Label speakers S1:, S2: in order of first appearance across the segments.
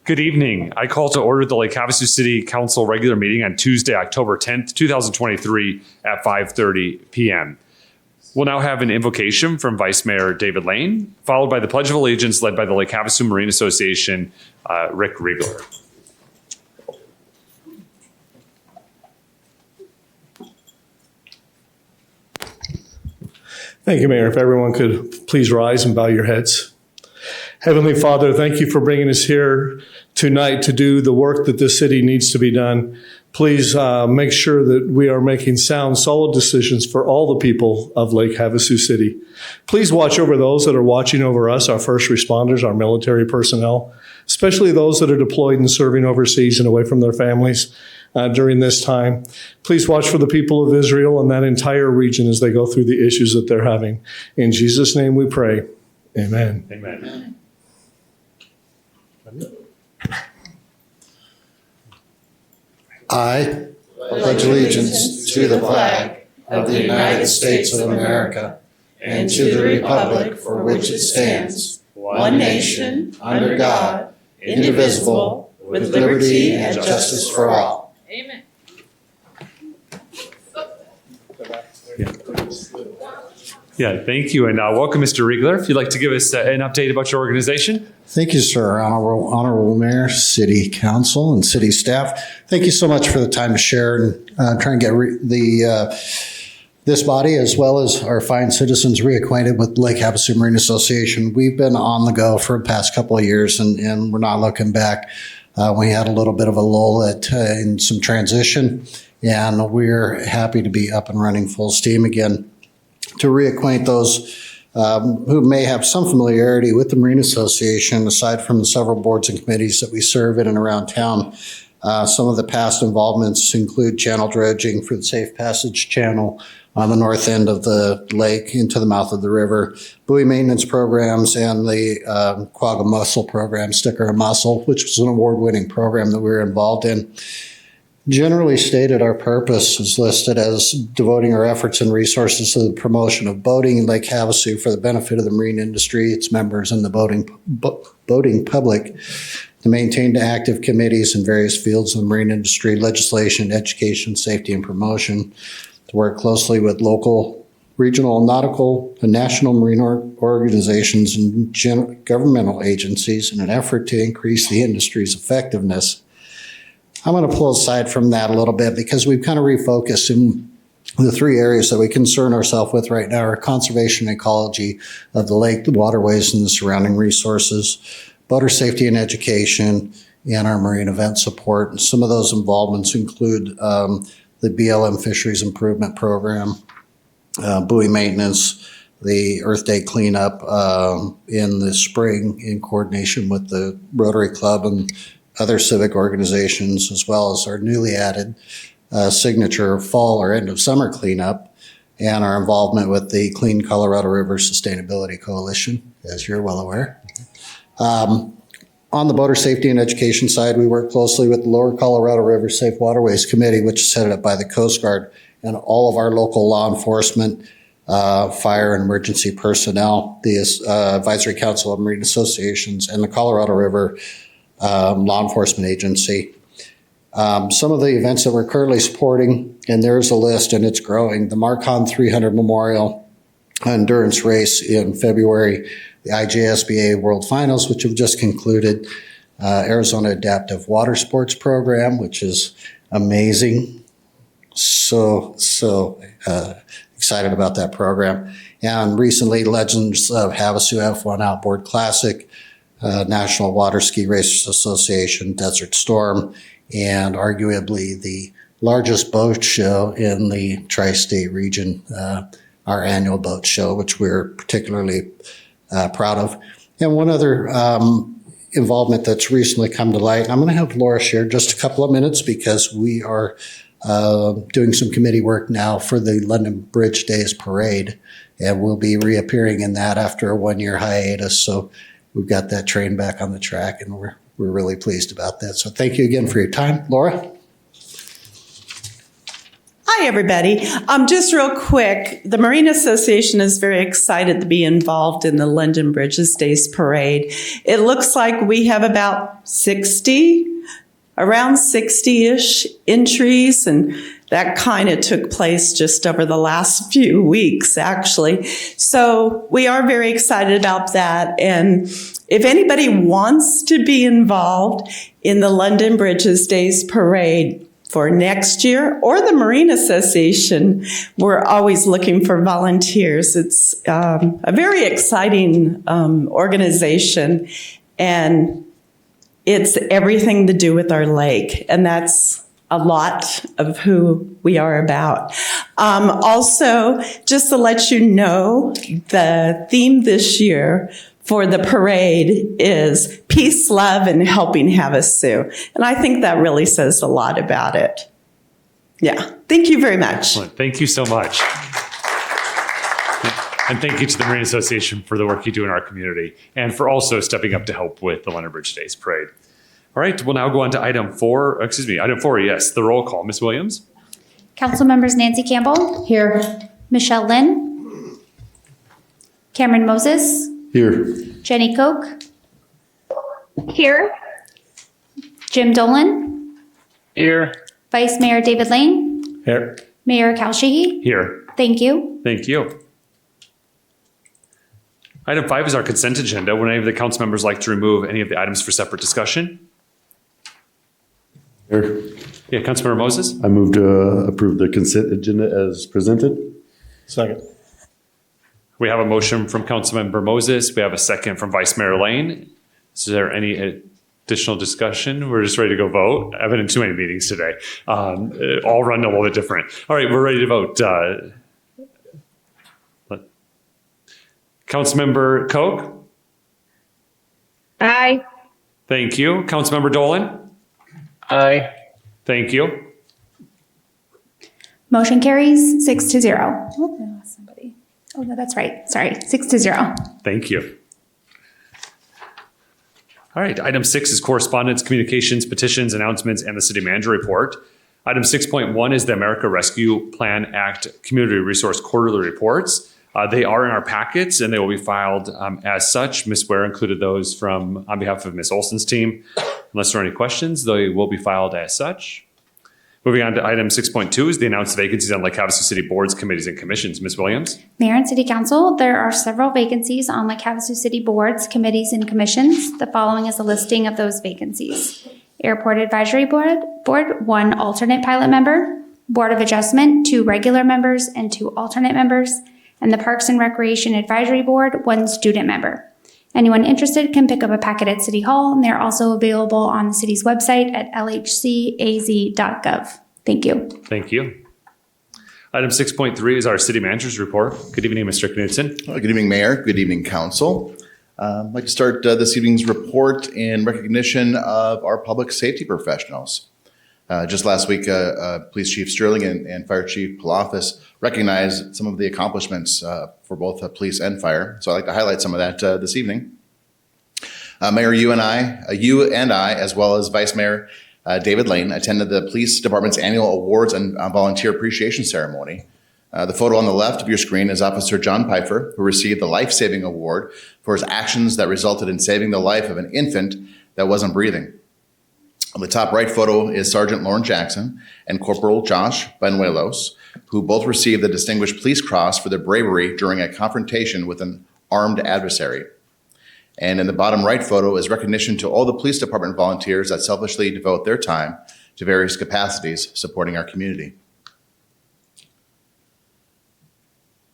S1: Good evening. I call to order the Lake Havasu City Council regular meeting on Tuesday, October 10th, 2023 at 5:30 p.m. We'll now have an invocation from Vice Mayor David Lane, followed by the Pledge of Allegiance led by the Lake Havasu Marine Association, Rick Riegler.
S2: Thank you, Mayor. If everyone could please rise and bow your heads. Heavenly Father, thank you for bringing us here tonight to do the work that this city needs to be done. Please make sure that we are making sound, solid decisions for all the people of Lake Havasu City. Please watch over those that are watching over us, our first responders, our military personnel, especially those that are deployed and serving overseas and away from their families during this time. Please watch for the people of Israel and that entire region as they go through the issues that they're having. In Jesus' name we pray. Amen.
S1: Amen.
S3: I pledge allegiance to the flag of the United States of America and to the republic for which it stands, one nation, under God, indivisible, with liberty and justice for all.
S4: Amen.
S1: Yeah, thank you. And welcome, Mr. Riegler. If you'd like to give us an update about your organization.
S3: Thank you, sir. Honorable Mayor, City Council, and City staff. Thank you so much for the time to share and try and get this body, as well as our fine citizens, reacquainted with Lake Havasu Marine Association. We've been on the go for the past couple of years, and we're not looking back. We had a little bit of a lull in some transition, and we're happy to be up and running full steam again. To reacquaint those who may have some familiarity with the Marine Association, aside from the several boards and committees that we serve in and around town, some of the past involvements include channel dredging for the Safe Passage Channel on the north end of the lake into the mouth of the river, buoy maintenance programs, and the Quagga Mussel program, Sticker a Mussel, which was an award-winning program that we were involved in. Generally stated, our purpose is listed as devoting our efforts and resources to the promotion of boating in Lake Havasu for the benefit of the marine industry, its members, and the boating public, to maintain active committees in various fields of the marine industry, legislation, education, safety, and promotion, to work closely with local, regional, nautical, and national marine organizations and governmental agencies in an effort to increase the industry's effectiveness. I'm going to pull aside from that a little bit because we've kind of refocused in the three areas that we concern ourselves with right now are conservation and ecology of the lake, the waterways, and the surrounding resources, boater safety and education, and our marine event support. And some of those involvements include the BLM Fisheries Improvement Program, buoy maintenance, the Earth Day cleanup in the spring in coordination with the Rotary Club and other civic organizations, as well as our newly added signature fall or end of summer cleanup, and our involvement with the Clean Colorado River Sustainability Coalition, as you're well aware. On the boater safety and education side, we work closely with the Lower Colorado River Safe Waterways Committee, which is headed up by the Coast Guard, and all of our local law enforcement, fire and emergency personnel, the Advisory Council of Marine Associations, and the Colorado River law enforcement agency. Some of the events that we're currently supporting, and there's a list and it's growing, the Marcon 300 Memorial Endurance Race in February, the IJSBA World Finals, which have just concluded, Arizona Adaptive Water Sports Program, which is amazing. So excited about that program. And recently, Legends of Havasu F1 Outboard Classic, National Water Ski Racers Association, Desert Storm, and arguably the largest boat show in the tri-state region, our annual boat show, which we're particularly proud of. And one other involvement that's recently come to light, I'm going to have Laura share just a couple of minutes because we are doing some committee work now for the London Bridge Days Parade, and we'll be reappearing in that after a one-year hiatus. So we've got that train back on the track, and we're really pleased about that. So thank you again for your time. Laura?
S4: Hi, everybody. Just real quick, the Marine Association is very excited to be involved in the London Bridges Days Parade. It looks like we have about around 60-ish entries, and that kind of took place just over the last few weeks, actually. So we are very excited about that. And if anybody wants to be involved in the London Bridges Days Parade for next year, or the Marine Association, we're always looking for volunteers. It's a very exciting organization, and it's everything to do with our lake, and that's a lot of who we are about. Also, just to let you know, the theme this year for the parade is peace, love, and helping Havasu. And I think that really says a lot about it. Yeah. Thank you very much.
S1: Excellent. Thank you so much. And thank you to the Marine Association for the work you do in our community and for also stepping up to help with the London Bridge Days Parade. All right, we'll now go on to item four, yes, the roll call. Ms. Williams?
S5: Council members Nancy Campbell. Here. Michelle Lynn. Cameron Moses.
S6: Here.
S5: Jenny Koch.
S7: Here.
S5: Jim Dolan.
S6: Here.
S5: Vice Mayor David Lane.
S2: Here.
S5: Mayor Kalshehi.
S1: Here.
S5: Thank you.
S1: Thank you. Item 5 is our consent agenda. Would any of the council members like to remove any of the items for separate discussion?
S6: Here.
S1: Yeah, Councilmember Moses?
S6: I move to approve the consent agenda as presented.
S2: Second.
S1: We have a motion from Councilmember Moses. We have a second from Vice Mayor Lane. Is there any additional discussion? We're just ready to go vote. I've been in too many meetings today. All run a little bit different. All right, we're ready to vote. Councilmember Koch?
S7: Aye.
S1: Thank you. Councilmember Dolan?
S8: Aye.
S1: Thank you.
S5: Motion carries 6-0. Oh, I lost somebody. Oh, no, that's right. Sorry, 6-0.
S1: Thank you. All right, item 6 is correspondence, communications, petitions, announcements, and the city manager report. Item 6.1 is the America Rescue Plan Act Community Resource Quarterly Reports. They are in our packets and they will be filed as such. Ms. Ware included those on behalf of Ms. Olson's team. Unless there are any questions, they will be filed as such. Moving on to item 6.2 is the announced vacancies on Lake Havasu City boards, committees, and commissions. Ms. Williams?
S5: Mayor and City Council, there are several vacancies on Lake Havasu City boards, committees, and commissions. The following is a listing of those vacancies. Airport Advisory Board, 1 alternate pilot member. Board of Adjustment, 2 regular members and 2 alternate members. And the Parks and Recreation Advisory Board, 1 student member. Anyone interested can pick up a packet at City Hall, and they're also available on the city's website at lhcaz.gov. Thank you.
S1: Thank you. Item 6.3 is our city manager's report. Good evening, Mr. Knudsen.
S9: Good evening, Mayor. Good evening, Council. I'd like to start this evening's report in recognition of our public safety professionals. Just last week, Police Chief Sterling and Fire Chief Palafis recognized some of the accomplishments for both police and fire. So I'd like to highlight some of that this evening. Mayor, you and I, as well as Vice Mayor David Lane, attended the Police Department's annual awards and volunteer appreciation ceremony. The photo on the left of your screen is Officer John Pfeiffer, who received the Life-Saving Award for his actions that resulted in saving the life of an infant that wasn't breathing. On the top right photo is Sergeant Lauren Jackson and Corporal Josh Banuelos, who both received the Distinguished Police Cross for their bravery during a confrontation with an armed adversary. And in the bottom right photo is recognition to all the police department volunteers that selfishly devote their time to various capacities supporting our community.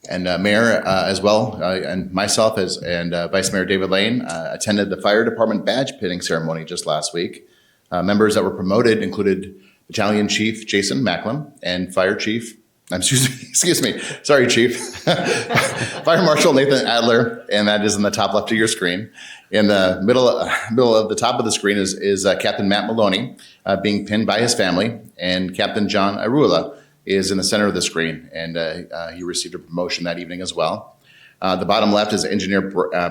S9: And Mayor, as well, and myself and Vice Mayor David Lane attended the Fire Department badge pinning ceremony just last week. Members that were promoted included Battalion Chief Jason Macklem and Fire Chief, sorry, Chief, Fire Marshal Nathan Adler, and that is in the top left of your screen. In the middle of the top of the screen is Captain Matt Maloney being pinned by his family, and Captain John Arula is in the center of the screen, and he received a promotion that evening as well. The bottom left is Engineer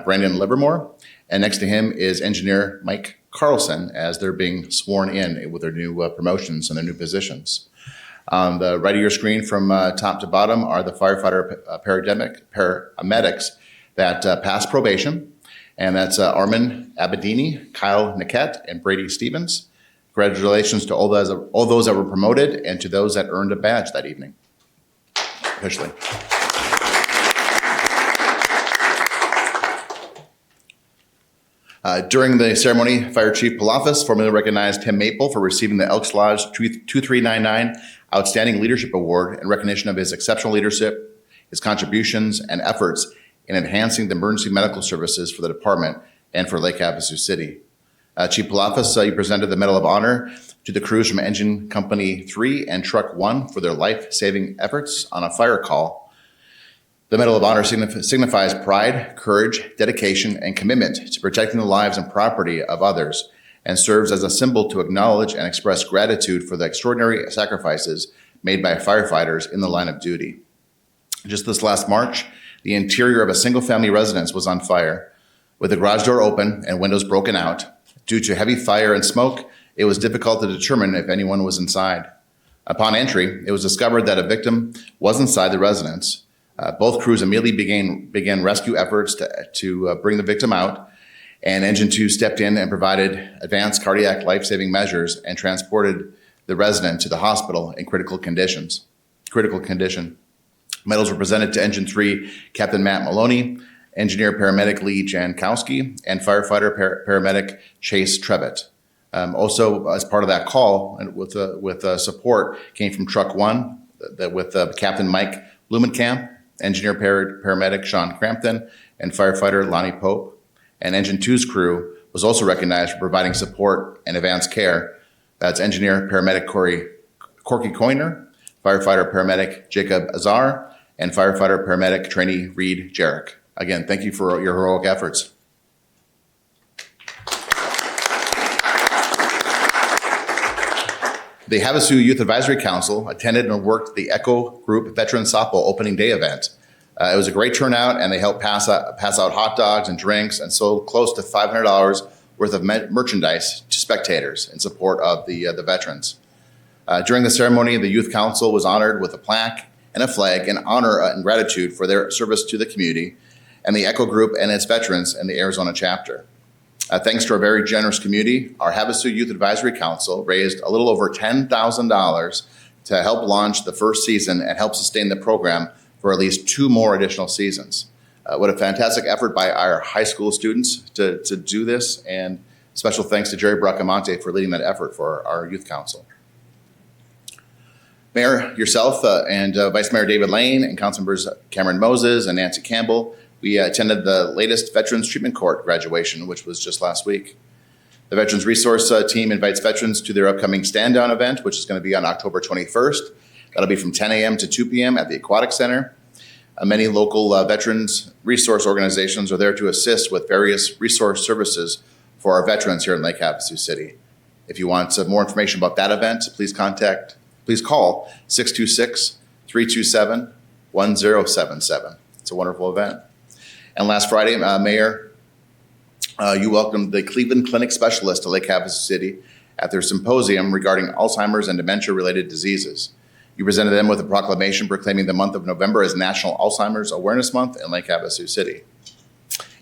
S9: Brandon Livermore, and next to him is Engineer Mike Carlson as they're being sworn in with their new promotions and their new positions. On the right of your screen from top to bottom are the firefighter paramedics that passed probation. And that's Armin Abedini, Kyle Niket, and Brady Stevens. Congratulations to all those that were promoted and to those that earned a badge that evening. Officially. During the ceremony, Fire Chief Palafis formally recognized Tim Maple for receiving the Elks Lodge 2399 Outstanding Leadership Award in recognition of his exceptional leadership, his contributions, and efforts in enhancing the emergency medical services for the department and for Lake Havasu City. Chief Palafis, you presented the Medal of Honor to the crews from Engine Company 3 and Truck 1 for their life-saving efforts on a fire call. The Medal of Honor signifies pride, courage, dedication, and commitment to protecting the lives and property of others, and serves as a symbol to acknowledge and express gratitude for the extraordinary sacrifices made by firefighters in the line of duty. Just this last March, the interior of a single-family residence was on fire, with the garage door open and windows broken out. Due to heavy fire and smoke, it was difficult to determine if anyone was inside. Upon entry, it was discovered that a victim was inside the residence. Both crews immediately began rescue efforts to bring the victim out, and Engine 2 stepped in and provided advanced cardiac life-saving measures and transported the resident to the hospital in critical condition. Medals were presented to Engine 3 Captain Matt Maloney, Engineer Paramedic Lee Jankowski, and Firefighter Paramedic Chase Trevitt. Also, as part of that call, and with support, came from Truck 1 with Captain Mike Blumenkamp, Engineer Paramedic Sean Crampton, and Firefighter Lonnie Pope. And Engine 2's crew was also recognized for providing support and advanced care. That's Engineer Paramedic Corky Coiner, Firefighter Paramedic Jacob Azar, and Firefighter Paramedic Trainee Reed Jarek. Again, thank you for your heroic efforts. The Havasu Youth Advisory Council attended and worked the Echo Group Veteran Softball Opening Day event. It was a great turnout, and they helped pass out hot dogs and drinks and sold close to $500 worth of merchandise to spectators in support of the veterans. During the ceremony, the Youth Council was honored with a plaque and a flag in honor and gratitude for their service to the community and the Echo Group and its veterans in the Arizona chapter. Thanks to our very generous community, our Havasu Youth Advisory Council raised a little over $10,000 to help launch the first season and help sustain the program for at least 2 more additional seasons. What a fantastic effort by our high school students to do this, and special thanks to Jerry Bracamonte for leading that effort for our Youth Council. Mayor, yourself, and Vice Mayor David Lane, and Council members Cameron Moses and Nancy Campbell, we attended the latest Veterans Treatment Court graduation, which was just last week. The Veterans Resource Team invites veterans to their upcoming stand-down event, which is going to be on October 21st. That'll be from 10 a.m. to 2 p.m. at the Aquatic Center. Many local veterans resource organizations are there to assist with various resource services for our veterans here in Lake Havasu City. If you want more information about that event, please call 626-327-1077. It's a wonderful event. And last Friday, Mayor, you welcomed the Cleveland Clinic Specialist to Lake Havasu City at their symposium regarding Alzheimer's and dementia-related diseases. You presented them with a proclamation proclaiming the month of November as National Alzheimer's Awareness Month in Lake Havasu City.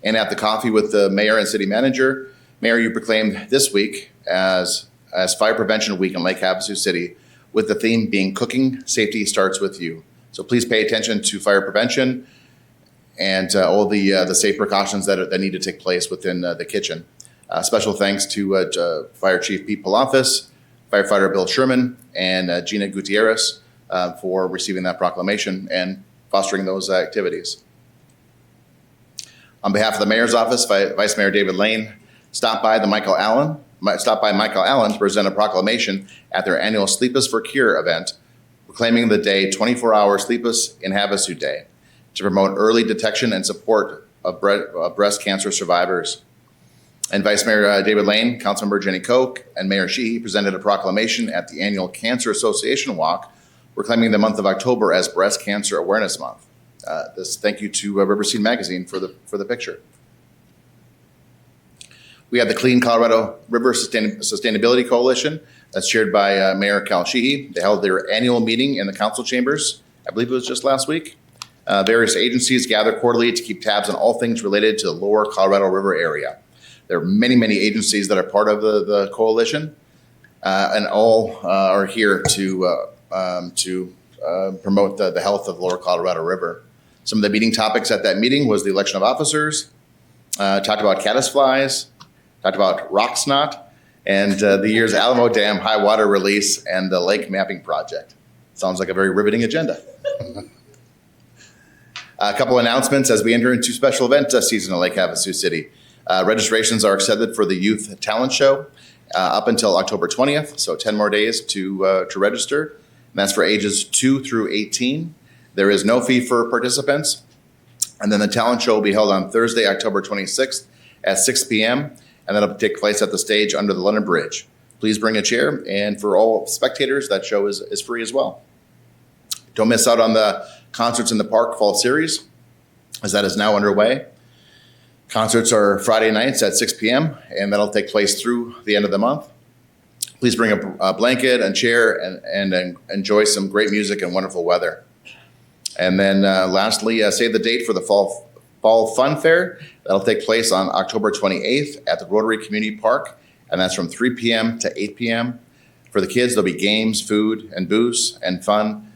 S9: And at the coffee with the mayor and city manager, Mayor, you proclaimed this week as Fire Prevention Week in Lake Havasu City, with the theme being Cooking Safety Starts With You. So please pay attention to fire prevention and all the safe precautions that need to take place within the kitchen. Special thanks to Fire Chief Pete Palafis, Firefighter Bill Sherman, and Gina Gutierrez for receiving that proclamation and fostering those activities. On behalf of the Mayor's Office, Vice Mayor David Lane stopped by Michael Allen to present a proclamation at their annual Sleepless for Cure event, proclaiming the day 24-hour Sleepless in Havasu Day to promote early detection and support of breast cancer survivors. And Vice Mayor David Lane, Councilmember Jenny Koch, and Mayor Sheehy presented a proclamation at the annual Cancer Association Walk, proclaiming the month of October as Breast Cancer Awareness Month. Thank you to River Scene Magazine for the picture. We had the Clean Colorado River Sustainability Coalition that's chaired by Mayor Cal Sheehy. They held their annual meeting in the council chambers. I believe it was just last week. Various agencies gather quarterly to keep tabs on all things related to the lower Colorado River area. There are many, many agencies that are part of the coalition, and all are here to promote the health of lower Colorado River. Some of the meeting topics at that meeting was the election of officers, talked about caddisflies, talked about rock snot, and the year's Alamo Dam high water release and the lake mapping project. Sounds like a very riveting agenda. A couple announcements as we enter into special event season in Lake Havasu City. Registrations are accepted for the Youth Talent Show up until October 20th, so 10 more days to register. And that's for ages 2 through 18. There is no fee for participants. And then the talent show will be held on Thursday, October 26th at 6 p.m. And that'll take place at the stage under the London Bridge. Please bring a chair. And for all spectators, that show is free as well. Don't miss out on the Concerts in the Park Fall Series, as that is now underway. Concerts are Friday nights at 6 p.m., and that'll take place through the end of the month. Please bring a blanket and chair and enjoy some great music and wonderful weather. And then lastly, save the date for the Fall Fun Fair. That'll take place on October 28th at the Rotary Community Park, and that's from 3 p.m. to 8 p.m. For the kids, there'll be games, food, and booze, and fun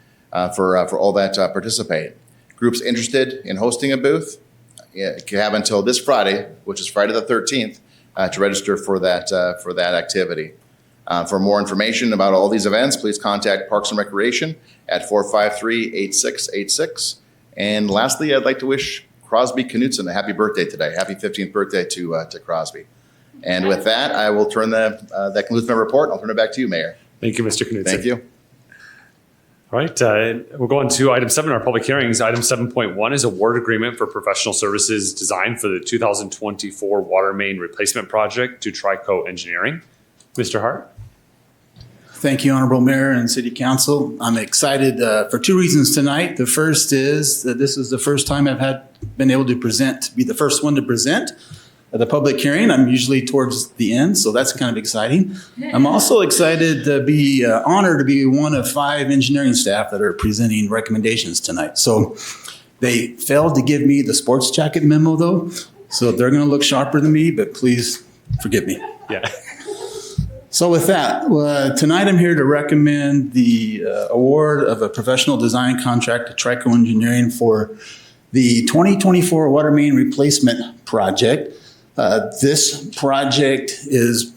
S9: for all that participate. Groups interested in hosting a booth, you have until this Friday, which is Friday the 13th, to register for that activity. For more information about all these events, please contact Parks and Recreation at 453-8686. And lastly, I'd like to wish Crosby Knutson a happy birthday today. Happy 15th birthday to Crosby. And with that, I will turn that concludes my report. I'll turn it back to you, Mayor.
S1: Thank you, Mr. Knudsen.
S9: Thank you.
S1: All right, we'll go on to item 7, our public hearings. Item 7.1 is award agreement for professional services design for the 2024 water main replacement project to Trico Engineering. Mr. Hart.
S7: Thank you, Honorable Mayor and City Council. I'm excited for 2 reasons tonight. The first is that this is the first time I've been able to be the first one to present at the public hearing. I'm usually towards the end, so that's kind of exciting. I'm also excited to be honored to be one of 5 engineering staff that are presenting recommendations tonight. So they failed to give me the sports jacket memo though, so they're going to look sharper than me, but please forgive me.
S1: Yeah.
S7: So with that, tonight I'm here to recommend the award of a professional design contract to Trico Engineering for the 2024 water main replacement project. This project is,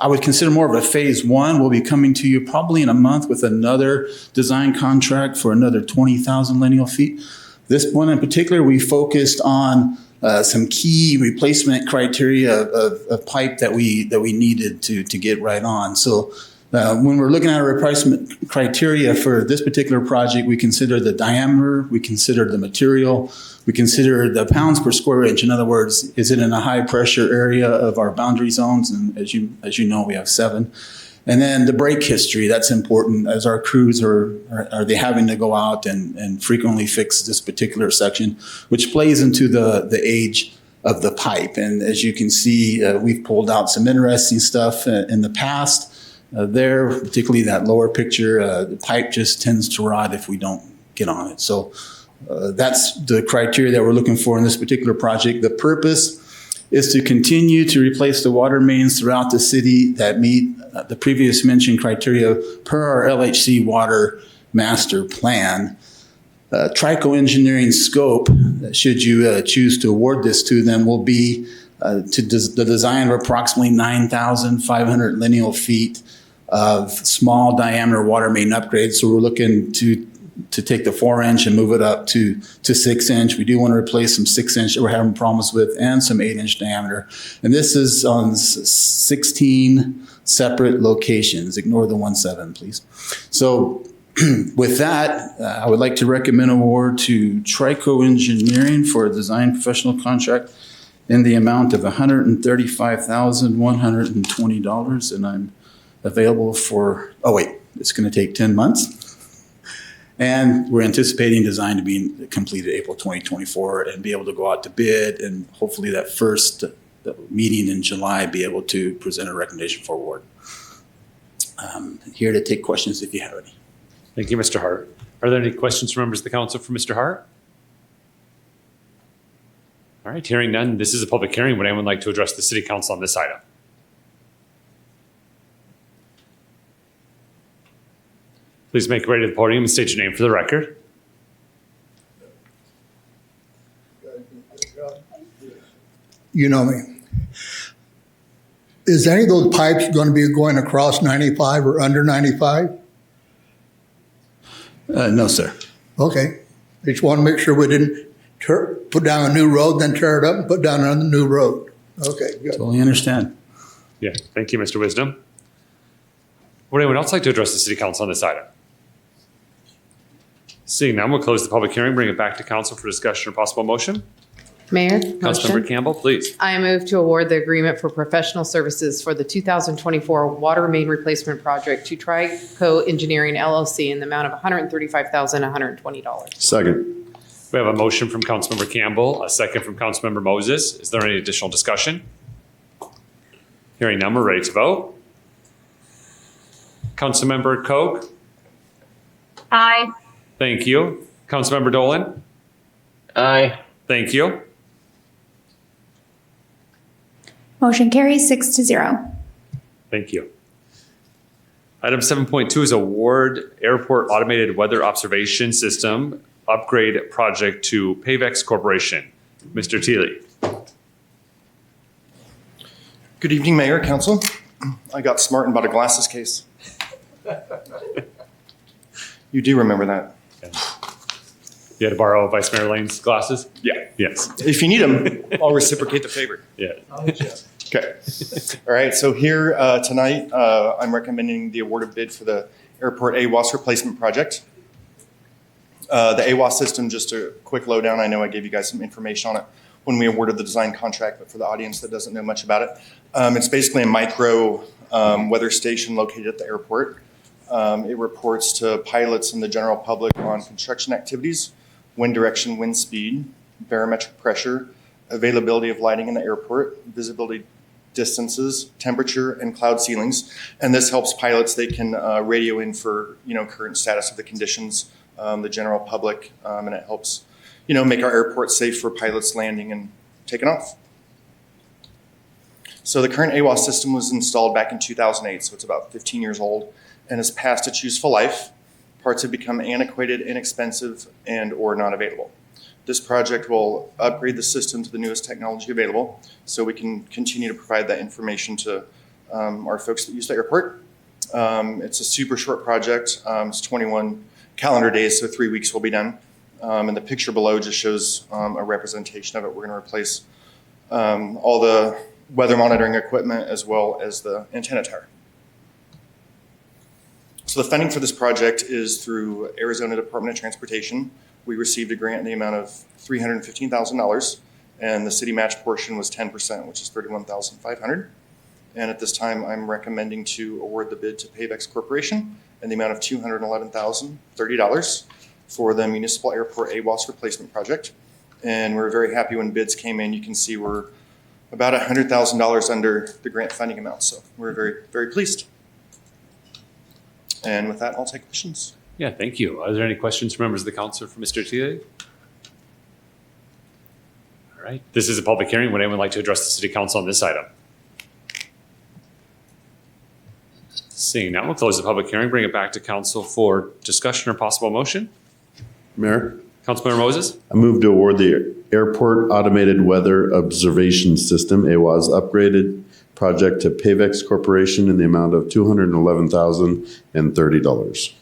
S7: I would consider more of a phase 1. We'll be coming to you probably in a month with another design contract for another 20,000 lineal feet. This one in particular, we focused on some key replacement criteria of pipe that we needed to get right on. So when we're looking at our replacement criteria for this particular project, we consider the diameter, we consider the material, we consider the pounds per square inch. In other words, is it in a high pressure area of our boundary zones? And as you know, we have 7. And then the break history, that's important as our crews are they having to go out and frequently fix this particular section, which plays into the age of the pipe. And as you can see, we've pulled out some interesting stuff in the past. There, particularly that lower picture, the pipe just tends to rot if we don't get on it. So that's the criteria that we're looking for in this particular project. The purpose is to continue to replace the water mains throughout the city that meet the previous mentioned criteria per our LHC water master plan. Trico Engineering scope, should you choose to award this to them, will be the design of approximately 9,500 lineal feet of small diameter water main upgrades. So we're looking to take the 4-inch and move it up to 6-inch. We do want to replace some 6-inch that we're having problems with and some 8-inch diameter. And this is on 16 separate locations. Ignore the 17, please. So with that, I would like to recommend award to Trico Engineering for a design professional contract in the amount of $135,120. And I'm available for, it's going to take 10 months. And we're anticipating design to be completed April 2024 and be able to go out to bid, and hopefully that first meeting in July be able to present a recommendation for award. Here to take questions if you have any.
S1: Thank you, Mr. Hart. Are there any questions from members of the council for Mr. Hart? All right, hearing none, this is a public hearing. Would anyone like to address the city council on this item? Please make your way to the podium and state your name for the record.
S8: You know me. Is any of those pipes going to be going across 95 or under 95?
S7: No, sir.
S8: Okay. Just want to make sure we didn't put down a new road, then tear it up and put down another new road. Okay, good.
S7: Totally understand.
S1: Yeah, thank you, Mr. Wisdom. Would anyone else like to address the city council on this item? Seeing none, we'll close the public hearing, bring it back to council for discussion or possible motion.
S10: Mayor,
S1: Councilmember
S10: motion.
S1: Campbell, please.
S10: I move to award the agreement for professional services for the 2024 water main replacement project to Trico Engineering LLC in the amount of $135,120.
S6: Second.
S1: We have a motion from Councilmember Campbell, a second from Councilmember Moses. Is there any additional discussion? Hearing none, we're ready to vote. Councilmember Koch?
S11: Aye.
S1: Thank you. Councilmember Dolan?
S11: Aye.
S1: Thank you.
S5: Motion carries 6-0.
S1: Thank you. Item 7.2 is award airport automated weather observation system upgrade project to Pavex Corporation. Mr. Thiele.
S12: Good evening, Mayor, Council. I got smart and bought a glasses case. You do remember that.
S1: You had to borrow Vice Mayor Lane's glasses?
S12: Yeah.
S1: Yes.
S12: If you need them, I'll reciprocate the favor.
S1: Yeah.
S12: Okay. All right. So here tonight, I'm recommending the award of bid for the airport AWAS replacement project. The AWAS system, just a quick lowdown. I know I gave you guys some information on it when we awarded the design contract, but for the audience that doesn't know much about it, it's basically a micro weather station located at the airport. It reports to pilots and the general public on construction activities, wind direction, wind speed, barometric pressure, availability of lighting in the airport, visibility distances, temperature, and cloud ceilings. And this helps pilots. They can radio in for current status of the conditions, the general public, and it helps make our airport safe for pilots landing and taking off. So the current AWAS system was installed back in 2008, so it's about 15 years old, and has passed its useful life. Parts have become antiquated, inexpensive, and or not available. This project will upgrade the system to the newest technology available so we can continue to provide that information to our folks that use the airport. It's a super short project. It's 21 calendar days, so 3 weeks will be done. And the picture below just shows a representation of it. We're going to replace all the weather monitoring equipment as well as the antenna tower. So the funding for this project is through Arizona Department of Transportation. We received a grant in the amount of $315,000, and the city match portion was 10%, which is $31,500. And at this time, I'm recommending to award the bid to Pavex Corporation in the amount of $211,030 for the municipal airport AWAS replacement project. And we're very happy when bids came in. You can see we're about $100,000 under the grant funding amount. So we're very, very pleased. And with that, I'll take questions.
S1: Yeah, thank you. Are there any questions from members of the council for Mr. Thiele? All right. This is a public hearing. Would anyone like to address the city council on this item? Seeing none, we'll close the public hearing, bring it back to council for discussion or possible motion.
S6: Mayor,
S1: Councilmember Moses?
S6: I move to award the Airport Automated Weather Observation System, AWAS upgraded project to Pavex Corporation in the amount of $211,030.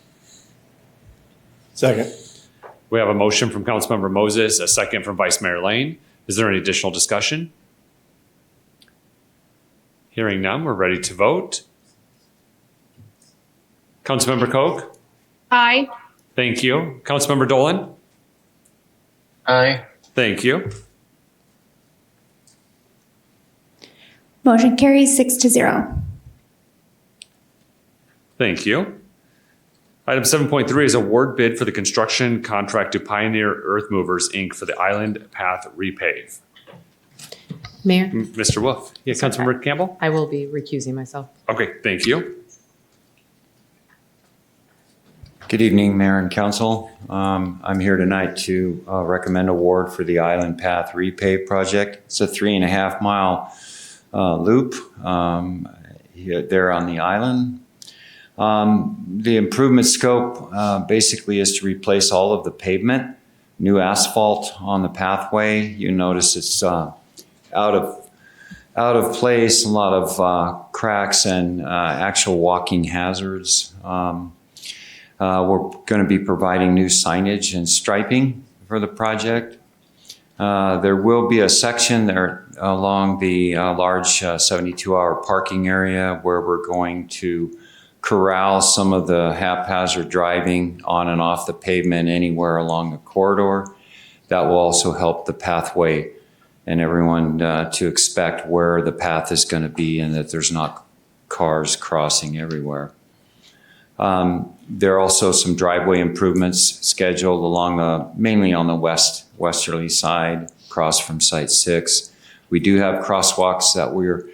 S2: Second.
S1: We have a motion from Councilmember Moses, a second from Vice Mayor Lane. Is there any additional discussion? Hearing none, we're ready to vote. Councilmember Koch?
S11: Aye.
S1: Thank you. Councilmember Dolan?
S11: Aye.
S1: Thank you.
S5: Motion carries 6-0.
S1: Thank you. Item 7.3 is award bid for the construction contract to Pioneer Earth Movers, Inc. for the Island Path repave.
S10: Mayor,
S1: Mr. Wolf? Yeah, Councilmember Campbell?
S10: I will be recusing myself.
S1: Okay, thank you.
S13: Good evening, Mayor and Council. I'm here tonight to recommend award for the Island Path Repave Project. It's a 3.5 mile loop there on the island. The improvement scope basically is to replace all of the pavement, new asphalt on the pathway. You notice it's out of place, a lot of cracks and actual walking hazards. We're going to be providing new signage and striping for the project. There will be a section there along the large 72-hour parking area where we're going to corral some of the haphazard driving on and off the pavement anywhere along the corridor. That will also help the pathway and everyone to expect where the path is going to be and that there's not cars crossing everywhere. There are also some driveway improvements scheduled along mainly on the westerly side, across from Site 6. We do have crosswalks that we're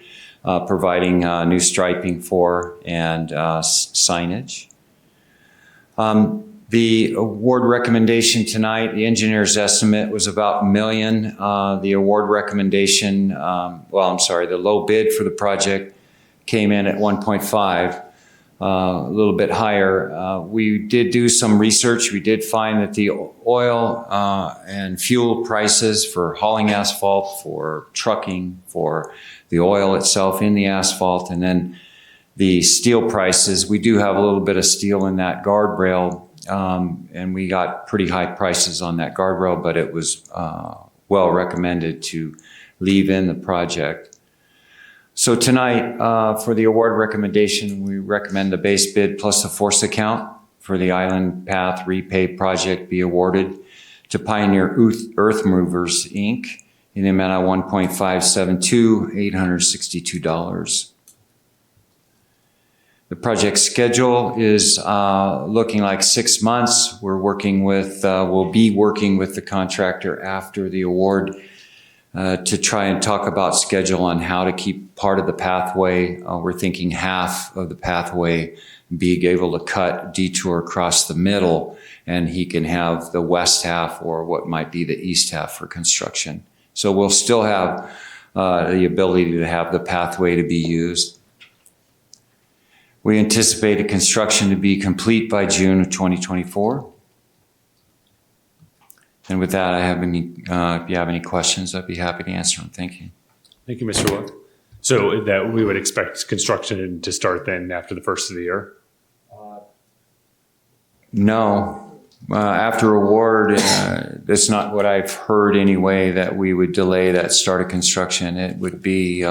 S13: providing new striping for and signage. The award recommendation tonight, the engineer's estimate was about $1 million. The award recommendation, the low bid for the project came in at 1.5. A little bit higher. We did do some research. We did find that the oil and fuel prices for hauling asphalt, for trucking, for the oil itself in the asphalt, and then the steel prices. We do have a little bit of steel in that guardrail, and we got pretty high prices on that guardrail, but it was well recommended to leave in the project. So tonight, for the award recommendation, we recommend the base bid plus the force account for the Island Path Repave Project be awarded to Pioneer Earth Movers, Inc. in the amount of $1.572,862. The project schedule is looking like 6 months. We'll be working with the contractor after the award to try and talk about schedule on how to keep part of the pathway. We're thinking half of the pathway being able to cut detour across the middle, and he can have the west half or what might be the east half for construction. So we'll still have the ability to have the pathway to be used. We anticipate the construction to be complete by June of 2024. And with that, if you have any questions, I'd be happy to answer them. Thank you.
S1: Thank you, Mr. Wood. So that we would expect construction to start then after the first of the year?
S13: No. After award, that's not what I've heard anyway, that we would delay that start of construction. It would be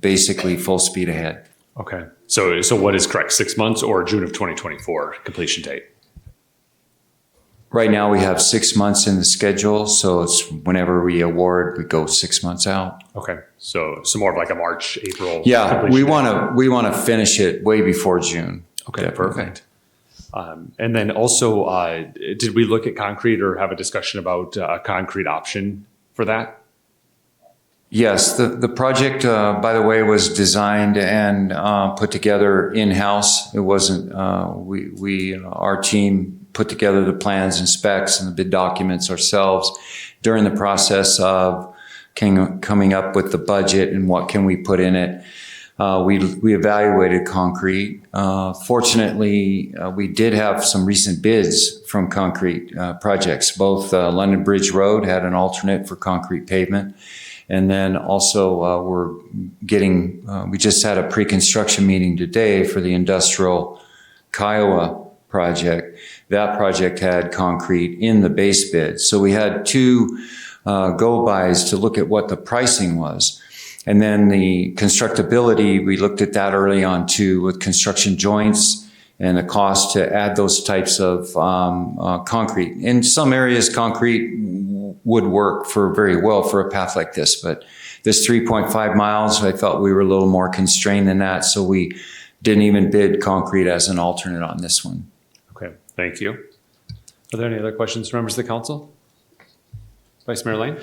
S13: basically full speed ahead.
S1: Okay. So what is correct, 6 months or June of 2024 completion date?
S13: Right now we have 6 months in the schedule, so it's whenever we award, we go 6 months out.
S1: Okay, so more of like a March, April.
S13: Yeah, we want to finish it way before June.
S1: Okay,
S13: Definitely.
S1: perfect. And then also, did we look at concrete or have a discussion about a concrete option for that?
S13: Yes, the project, by the way, was designed and put together in-house. It wasn't, our team put together the plans and specs and the bid documents ourselves during the process of coming up with the budget and what can we put in it. We evaluated concrete. Fortunately, we did have some recent bids from concrete projects. Both London Bridge Road had an alternate for concrete pavement. And then also we just had a pre-construction meeting today for the industrial Kiowa project. That project had concrete in the base bid. So we had two go-bys to look at what the pricing was. And then the constructability, we looked at that early on too, with construction joints and the cost to add those types of concrete. In some areas, concrete would work very well for a path like this, but this 3.5 miles, I felt we were a little more constrained than that, so we didn't even bid concrete as an alternate on this one.
S1: Okay, thank you. Are there any other questions from members of the council? Vice Mayor Lane?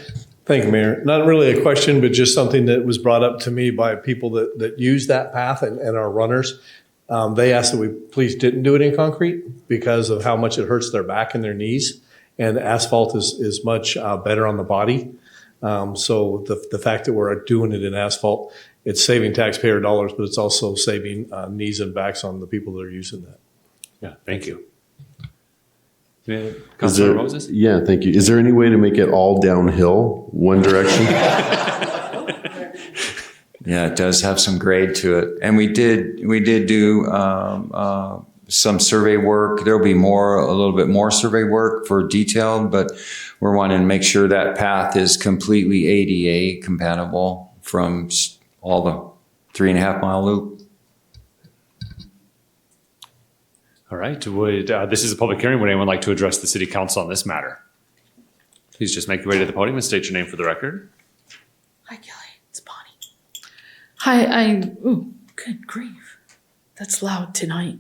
S2: Thank you, Mayor. Not really a question, but just something that was brought up to me by people that use that path and are runners. They asked that we please didn't do it in concrete because of how much it hurts their back and their knees. And asphalt is much better on the body. So the fact that we're doing it in asphalt, it's saving taxpayer dollars, but it's also saving knees and backs on the people that are using that.
S1: Yeah, thank you.
S6: Is
S1: Councilor
S6: there-
S1: Moses?
S6: Yeah, thank you. Is there any way to make it all downhill, one direction?
S13: Yeah, it does have some grade to it. And we did do some survey work. There'll be a little bit more survey work for detailed, but we're wanting to make sure that path is completely ADA compatible from all the 3.5 mile loop.
S1: All right. This is a public hearing. Would anyone like to address the city council on this matter? Please just make your way to the podium and state your name for the record.
S14: Hi, Kelly. It's Bonnie. Hi, ooh, good grief. That's loud tonight.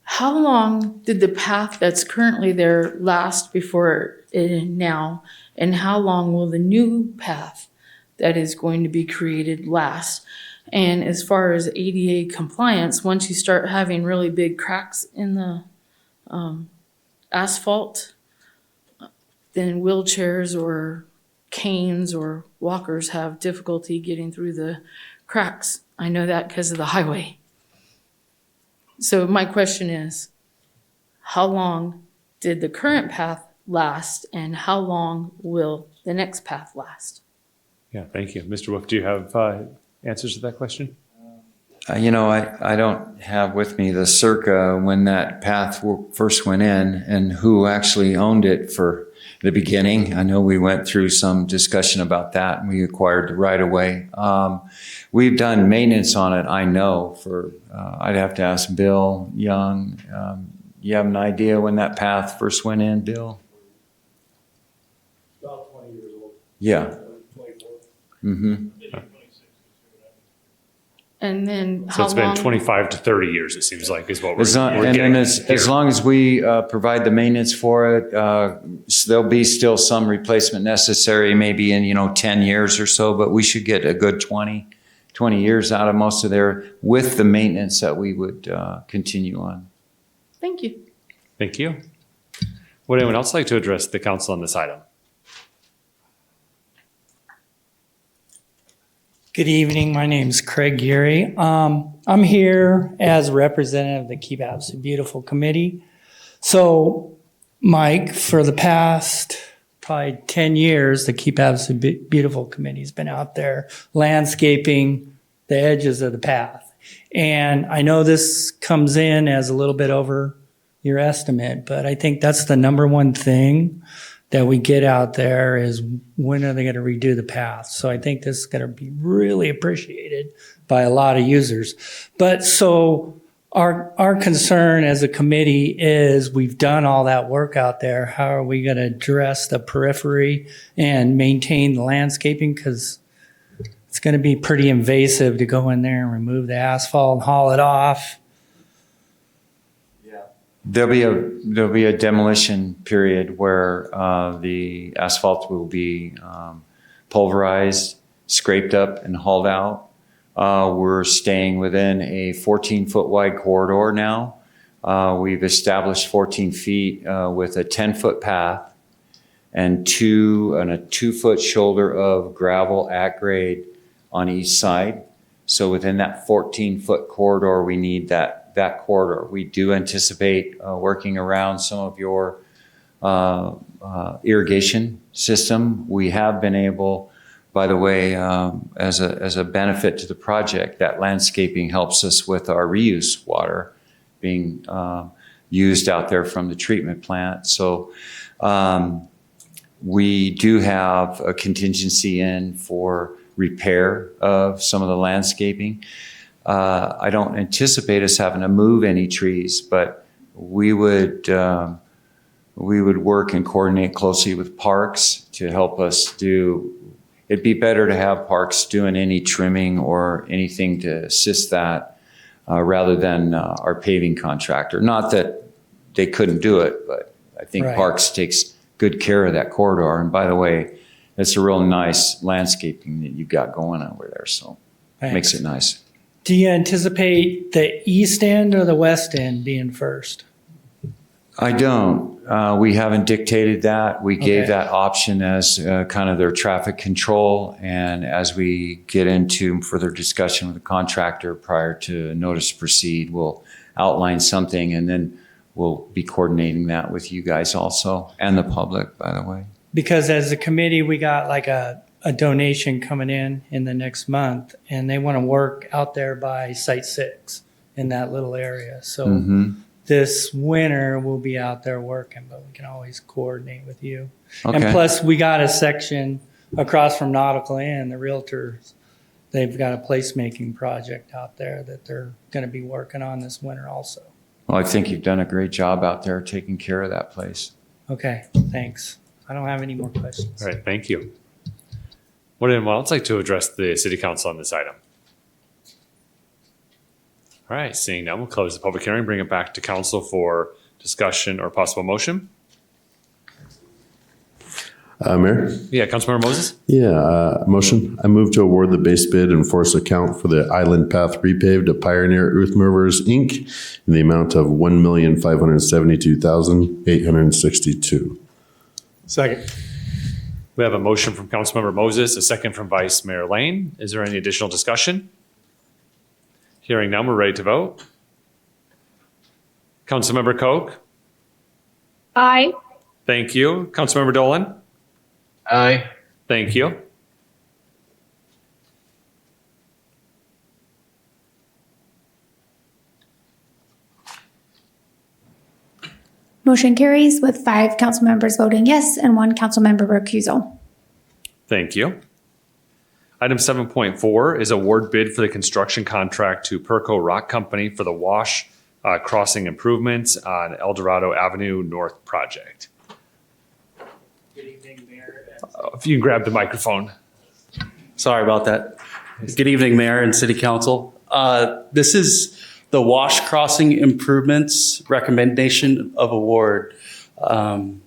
S14: How long did the path that's currently there last before it now? And how long will the new path that is going to be created last? And as far as ADA compliance, once you start having really big cracks in the asphalt, then wheelchairs or canes or walkers have difficulty getting through the cracks. I know that because of the highway. So my question is, how long did the current path last and how long will the next path last?
S1: Yeah, thank you. Mr. Wolf, do you have answers to that question?
S13: I don't have with me the circa when that path first went in and who actually owned it for the beginning. I know we went through some discussion about that and we acquired the right of way. We've done maintenance on it, I know, I'd have to ask Bill Young. You have an idea when that path first went in, Bill?
S2: About 20 years old.
S13: Yeah.
S2: 24.
S13: Mm-hmm.
S14: And then
S1: So
S14: how
S1: it's been
S14: long?
S1: 25 to 30 years, it seems like, is what we're
S13: And
S1: getting
S13: then as
S1: here.
S13: long as we provide the maintenance for it, there'll be still some replacement necessary, maybe in 10 years or so, but we should get a good 20 years out of most of there with the maintenance that we would continue on.
S14: Thank you.
S1: Thank you. Would anyone else like to address the council on this item?
S15: Good evening. My name is Craig Geary. I'm here as a representative of the Keep Havasu Beautiful Committee. So, Mike, for the past probably 10 years, the Keep Havasu Beautiful Committee has been out there landscaping the edges of the path. And I know this comes in as a little bit over your estimate, but I think that's the number one thing that we get out there is when are they going to redo the path? So I think this is going to be really appreciated by a lot of users. But so our concern as a committee is we've done all that work out there. How are we going to address the periphery and maintain the landscaping? Because it's going to be pretty invasive to go in there and remove the asphalt and haul it off.
S13: There'll be a demolition period where the asphalt will be pulverized, scraped up, and hauled out. We're staying within a 14-foot wide corridor now. We've established 14 feet with a 10-foot path and a 2-foot shoulder of gravel at grade on each side. So within that 14-foot corridor, we need that corridor. We do anticipate working around some of your irrigation system. We have been able, by the way, as a benefit to the project, that landscaping helps us with our reuse water being used out there from the treatment plant. So we do have a contingency in for repair of some of the landscaping. I don't anticipate us having to move any trees, but we would work and coordinate closely with Parks to help us do. It'd be better to have Parks doing any trimming or anything to assist that rather than our paving contractor. Not that they couldn't do it, but I think
S15: Right.
S13: Parks takes good care of that corridor. And by the way, it's a real nice landscaping that you've got going over there, so it makes it nice.
S15: Do you anticipate the east end or the west end being first?
S13: I don't. We haven't dictated that. We gave
S15: Okay.
S13: that option as kind of their traffic control. And as we get into further discussion with the contractor prior to notice to proceed, we'll outline something and then we'll be coordinating that with you guys also and the public, by the way.
S15: Because as a committee, we got like a donation coming in the next month, and they want to work out there by Site 6 in that little area. So
S13: Mhm.
S15: this winter, we'll be out there working, but we can always coordinate with you. And
S13: Okay.
S15: plus, we got a section across from Nautical Inn, the realtors, they've got a placemaking project out there that they're going to be working on this winter also.
S13: Well, I think you've done a great job out there taking care of that place.
S15: Okay, thanks. I don't have any more questions.
S1: All right, thank you. Would anyone else like to address the city council on this item? All right, seeing none, we'll close the public hearing, bring it back to council for discussion or possible motion.
S6: Mayor?
S1: Yeah, Councilmember Moses?
S6: Yeah, motion. I move to award the base bid and force account for the Island Path repave to Pioneer Earth Movers, Inc. in the amount of $1,572,862.
S2: Second.
S1: We have a motion from Councilmember Moses, a second from Vice Mayor Lane. Is there any additional discussion? Hearing none, we're ready to vote. Councilmember Koch?
S11: Aye.
S1: Thank you. Councilmember Dolan?
S11: Aye.
S1: Thank you.
S5: Motion carries with 5 council members voting yes and 1 council member recusal.
S1: Thank you. Item 7.4 is award bid for the construction contract to Perco Rock Company for the Wash Crossing improvements on El Dorado Avenue North project.
S15: Good evening, Mayor.
S1: If you can grab the microphone.
S16: Sorry about that. Good evening, Mayor and City Council. This is the Wash Crossing Improvements Recommendation of Award. Sorry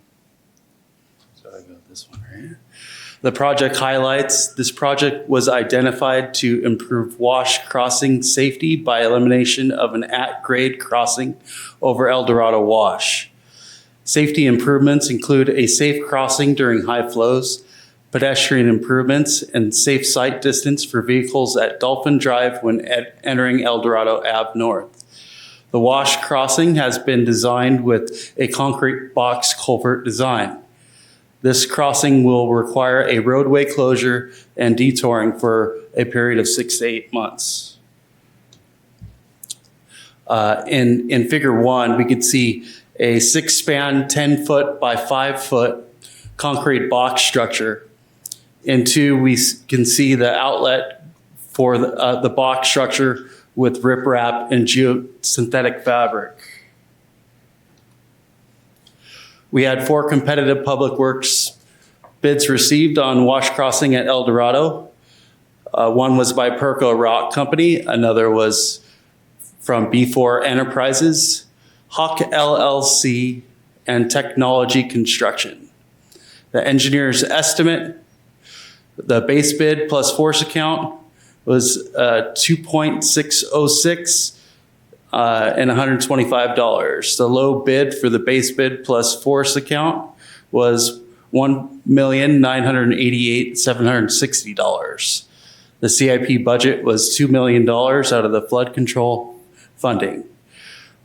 S16: about this one right here. The project highlights, this project was identified to improve wash crossing safety by elimination of an at-grade crossing over El Dorado Wash. Safety improvements include a safe crossing during high flows, pedestrian improvements, and safe sight distance for vehicles at Dolphin Drive when entering El Dorado Ave North. The wash crossing has been designed with a concrete box culvert design. This crossing will require a roadway closure and detouring for a period of 6 to 8 months. In figure 1, we could see a 6-span 10-foot by 5-foot concrete box structure. In 2, we can see the outlet for the box structure with riprap and geosynthetic fabric. We had 4 competitive public works bids received on wash crossing at El Dorado. One was by Perco Rock Company. Another was from B4 Enterprises, Hawk LLC, and Technology Construction. The engineer's estimate, the base bid plus force account was $2.606 and $125. The low bid for the base bid plus force account was $1,988,760. The CIP budget was $2 million out of the flood control funding.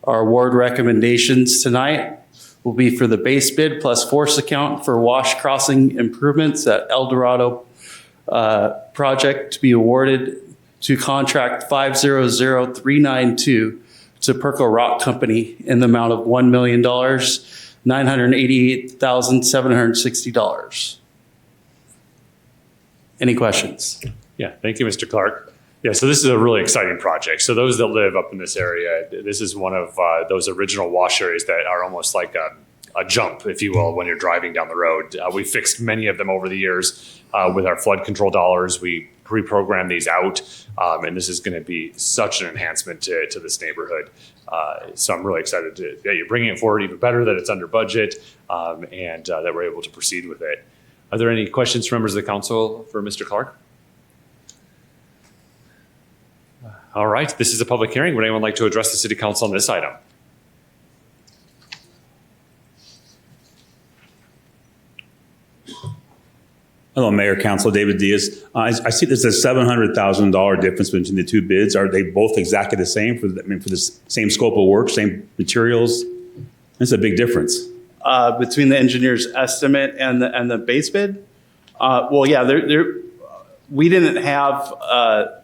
S16: Our award recommendations tonight will be for the base bid plus force account for wash crossing improvements at El Dorado project to be awarded to contract 500392 to Perco Rock Company in the amount of $1 million, $988,760. Any questions?
S1: Yeah, thank you, Mr. Clark. Yeah, so this is a really exciting project. So those that live up in this area, this is one of those original wash areas that are almost like a jump, if you will, when you're driving down the road. We fixed many of them over the years with our flood control dollars. We reprogrammed these out, and this is going to be such an enhancement to this neighborhood. So I'm really excited that you're bringing it forward, even better that it's under budget, and that we're able to proceed with it. Are there any questions from members of the council for Mr. Clark? All right, this is a public hearing. Would anyone like to address the city council on this item?
S17: Hello, Mayor, Council, David Diaz. I see there's a $700,000 difference between the two bids. Are they both exactly the same for the same scope of work, same materials? That's a big difference.
S16: Between the engineer's estimate and the base bid? Well, yeah, we didn't have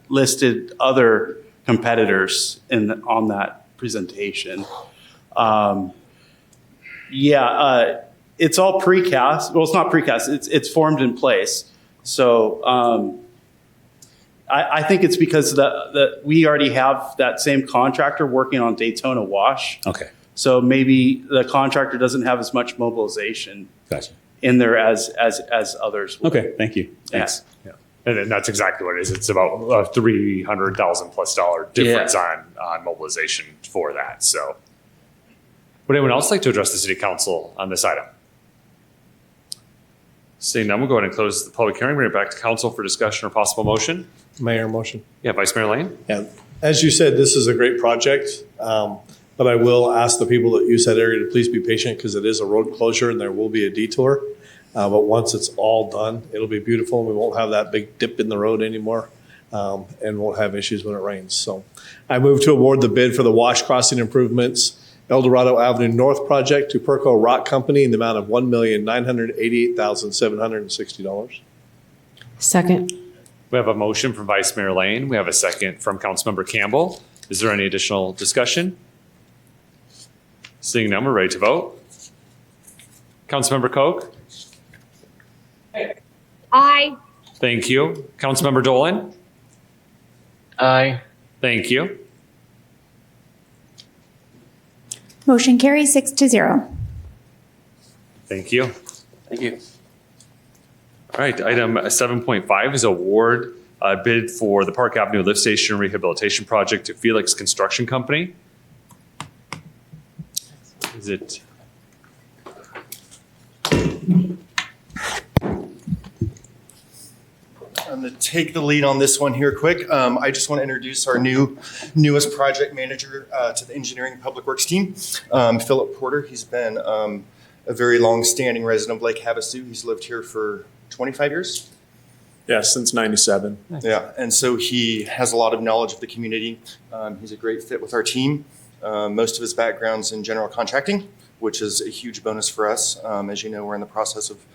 S16: listed other competitors on that presentation. It's all precast. Well, it's not precast. It's formed in place. So I think it's because we already have that same contractor working on Daytona Wash.
S17: Okay.
S16: So maybe the contractor doesn't have as much mobilization
S17: Gotcha.
S16: in there as others would.
S17: Okay, thank you. Thanks.
S1: Yeah. And that's exactly what it is. It's about a $300,000 plus difference on mobilization for that. So would anyone else like to address the city council on this item? Seeing none, we'll go ahead and close the public hearing. Bring it back to council for discussion or possible motion.
S2: Mayor, motion.
S1: Yeah, Vice Mayor Lane.
S2: Yeah, as you said, this is a great project, but I will ask the people that use that area to please be patient because it is a road closure and there will be a detour. But once it's all done, it'll be beautiful. We won't have that big dip in the road anymore and won't have issues when it rains. So I move to award the bid for the wash crossing improvements El Dorado Avenue North project to Perco Rock Company in the amount of $1,988,760.
S10: Second.
S1: We have a motion from Vice Mayor Lane. We have a second from Councilmember Campbell. Is there any additional discussion? Seeing none, we're ready to vote. Councilmember Koch.
S11: Aye.
S1: Thank you. Councilmember Dolan.
S11: Aye.
S1: Thank you.
S5: Motion carries 6-0.
S1: Thank you.
S16: Thank you.
S1: All right, item 7.5 is award bid for the Park Avenue Lift Station Rehabilitation Project to Felix Construction Company. Is it?
S12: I'm going to take the lead on this one here quick. I just want to introduce our newest project manager to the engineering public works team, Philip Porter. He's been a very long-standing resident of Lake Havasu. He's lived here for 25 years.
S18: Yeah, since 97.
S12: Yeah, and so he has a lot of knowledge of the community. He's a great fit with our team. Most of his background's in general contracting, which is a huge bonus for us. As you know, we're in the process of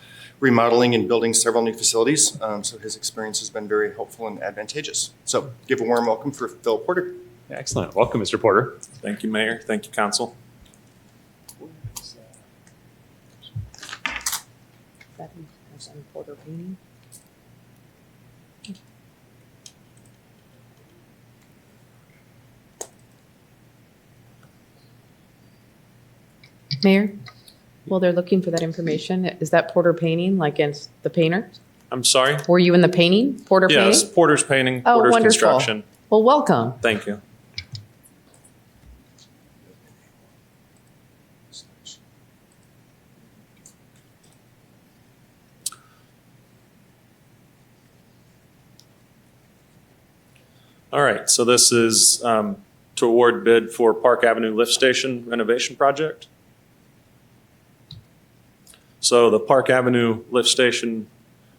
S12: remodeling and building several new facilities. So his experience has been very helpful and advantageous. So give a warm welcome for Phil Porter.
S1: Excellent. Welcome, Mr. Porter.
S18: Thank you, Mayor. Thank you, Council.
S10: Porter painting. Mayor, while they're looking for that information, is that Porter painting like against the painter?
S18: I'm sorry?
S10: Were you in the painting? Porter
S18: Yes,
S10: painting?
S18: Porter's Painting,
S10: Oh,
S18: Porter's
S10: wonderful.
S18: Construction.
S10: Well, welcome.
S18: Thank you. All right, so this is to award bid for Park Avenue Lift Station renovation project. So the Park Avenue Lift Station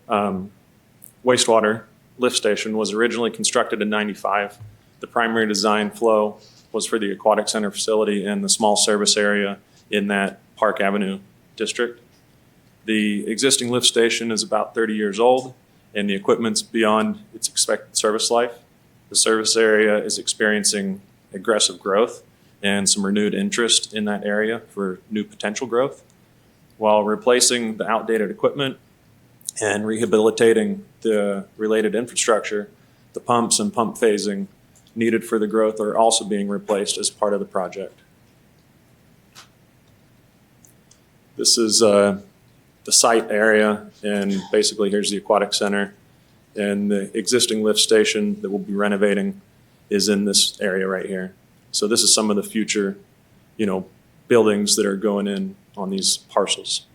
S18: wastewater lift station was originally constructed in '95. The primary design flow was for the Aquatic Center facility and the small service area in that Park Avenue district. The existing lift station is about 30 years old and the equipment's beyond its expected service life. The service area is experiencing aggressive growth and some renewed interest in that area for new potential growth. While replacing the outdated equipment and rehabilitating the related infrastructure, the pumps and pump phasing needed for the growth are also being replaced as part of the project. This is the site area, and basically here's the Aquatic Center. And the existing lift station that we'll be renovating is in this area right here. So this is some of the future, buildings that are going in on these parcels.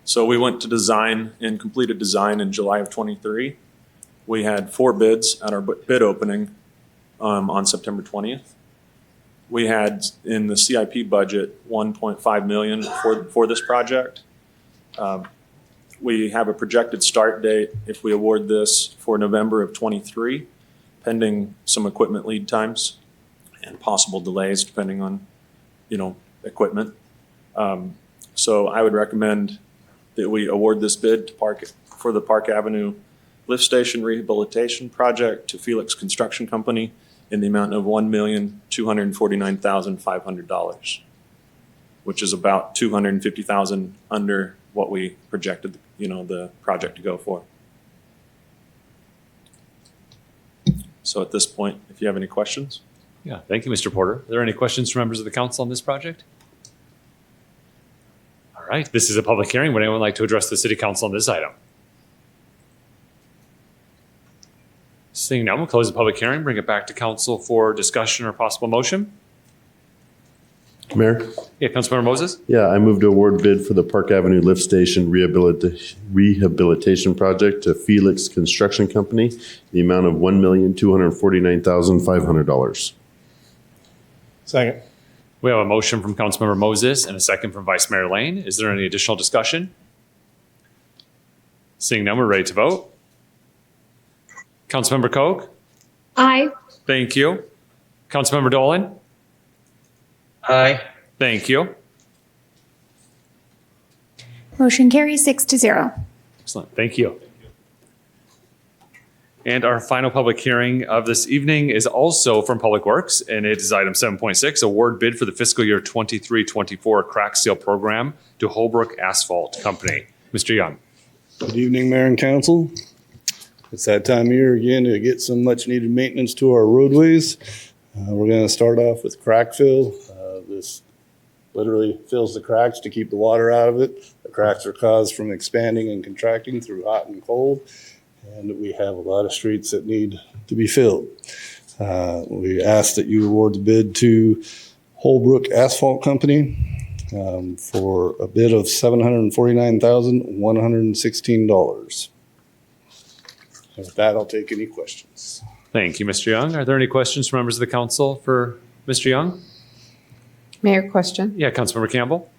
S18: So we went to design and completed design in July of '23. We had 4 bids at our bid opening on September 20th. We had in the CIP budget $1.5 million for this project. We have a projected start date if we award this for November of 23, pending some equipment lead times and possible delays depending on, equipment. So I would recommend that we award this bid for the Park Avenue Lift Station Rehabilitation Project to Felix Construction Company in the amount of $1,249,500, which is about $250,000 under what we projected, the project to go for. So at this point, if you have any questions.
S1: Yeah, thank you, Mr. Porter. Are there any questions from members of the council on this project? All right, this is a public hearing. Would anyone like to address the city council on this item? Seeing none, we'll close the public hearing, bring it back to council for discussion or possible motion.
S6: Mayor?
S1: Yeah, Councilmember Moses?
S6: Yeah, I move to award bid for the Park Avenue Lift Station Rehabilitation Project to Felix Construction Company, the amount of $1,249,500.
S2: Second.
S1: We have a motion from Councilmember Moses and a second from Vice Mayor Lane. Is there any additional discussion? Seeing none, we're ready to vote. Councilmember Koch?
S11: Aye.
S1: Thank you. Councilmember Dolan?
S11: Aye.
S1: Thank you.
S5: Motion carries 6-0.
S1: Excellent. Thank you. And our final public hearing of this evening is also from Public Works, and it is item 7.6, award bid for the fiscal year 23-24 crack seal program to Holbrook Asphalt Company. Mr. Young.
S19: Good evening, Mayor and Council. It's that time of year again to get some much needed maintenance to our roadways. We're going to start off with crack fill. This literally fills the cracks to keep the water out of it. The cracks are caused from expanding and contracting through hot and cold, and we have a lot of streets that need to be filled. We ask that you award the bid to Holbrook Asphalt Company for a bid of $749,116. And with that, I'll take any questions.
S1: Thank you, Mr. Young. Are there any questions from members of the council for Mr. Young?
S10: Mayor, question.
S1: Yeah, Councilmember Campbell.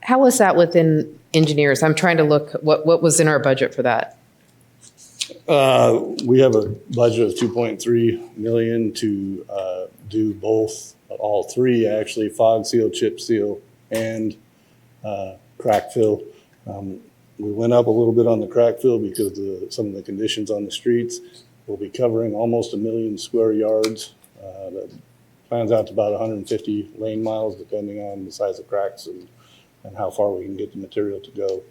S10: How was that within engineers? I'm trying to look, what was in our budget for that?
S19: We have a budget of $2.3 million to do all three actually, fog seal, chip seal, and crack fill. We went up a little bit on the crack fill because of some of the conditions on the streets. We'll be covering almost 1 million square yards. That plans out to about 150 lane miles, depending on the size of cracks and how far we can get the material to go.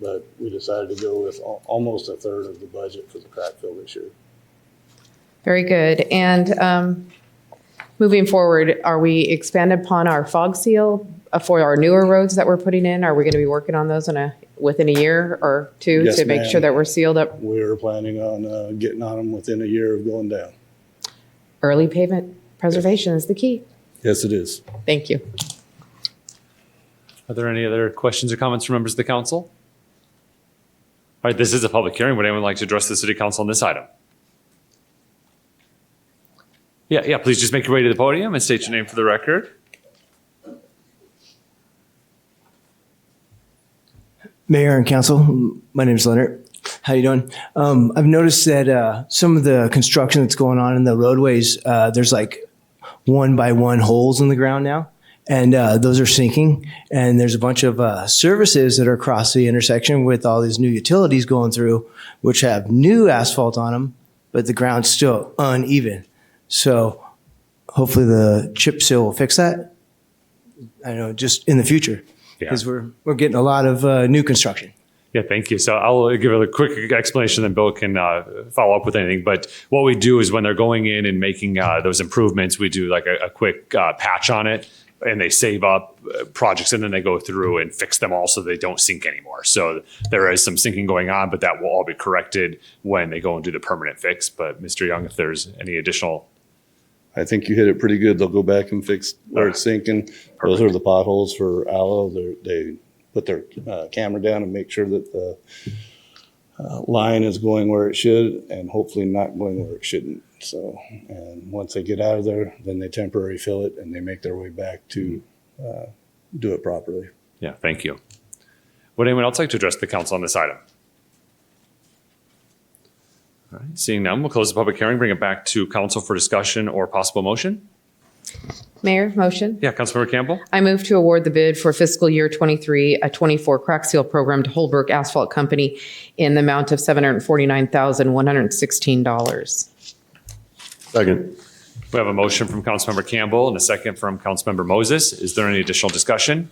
S19: But we decided to go with almost a third of the budget for the crack fill this year.
S10: Very good. And moving forward, are we expanded upon our fog seal for our newer roads that we're putting in? Are we going to be working on those within a year or two
S19: Yes,
S10: to make
S19: ma'am.
S10: sure that we're sealed up?
S19: We're planning on getting on them within a year of going down.
S10: Early pavement preservation is the key.
S19: Yes, it is.
S10: Thank you.
S1: Are there any other questions or comments from members of the council? All right, this is a public hearing. Would anyone like to address the city council on this item? Yeah, please just make your way to the podium and state your name for the record.
S20: Mayor and council, my name is Leonard. How you doing? I've noticed that some of the construction that's going on in the roadways, there's like 1-by-1 holes in the ground now, and those are sinking. And there's a bunch of services that are across the intersection with all these new utilities going through, which have new asphalt on them, but the ground's still uneven. So hopefully the chip seal will fix that. I know, just in the future, because we're getting a lot of new construction.
S1: Yeah, thank you. So I'll give a quick explanation, then Bill can follow up with anything. But what we do is when they're going in and making those improvements, we do like a quick patch on it, and they save up projects, and then they go through and fix them all so they don't sink anymore. So there is some sinking going on, but that will all be corrected when they go and do the permanent fix. But Mr. Young, if there's any additional...
S19: I think you hit it pretty good. They'll go back and fix where it's sinking. Those are the potholes for Aloe. They put their camera down and make sure that line is going where it should and hopefully not going where it shouldn't. So, and once they get out of there, then they temporarily fill it and they make their way back to do it properly.
S1: Yeah, thank you. Would anyone else like to address the council on this item? All right, seeing none, we'll close the public hearing, bring it back to council for discussion or possible motion.
S10: Mayor, motion.
S1: Yeah, Councilmember Campbell.
S10: I move to award the bid for fiscal year 23, a 24 crack seal program to Holbrook Asphalt Company in the amount of $749,116.
S6: Second.
S1: We have a motion from Councilmember Campbell and a second from Councilmember Moses. Is there any additional discussion?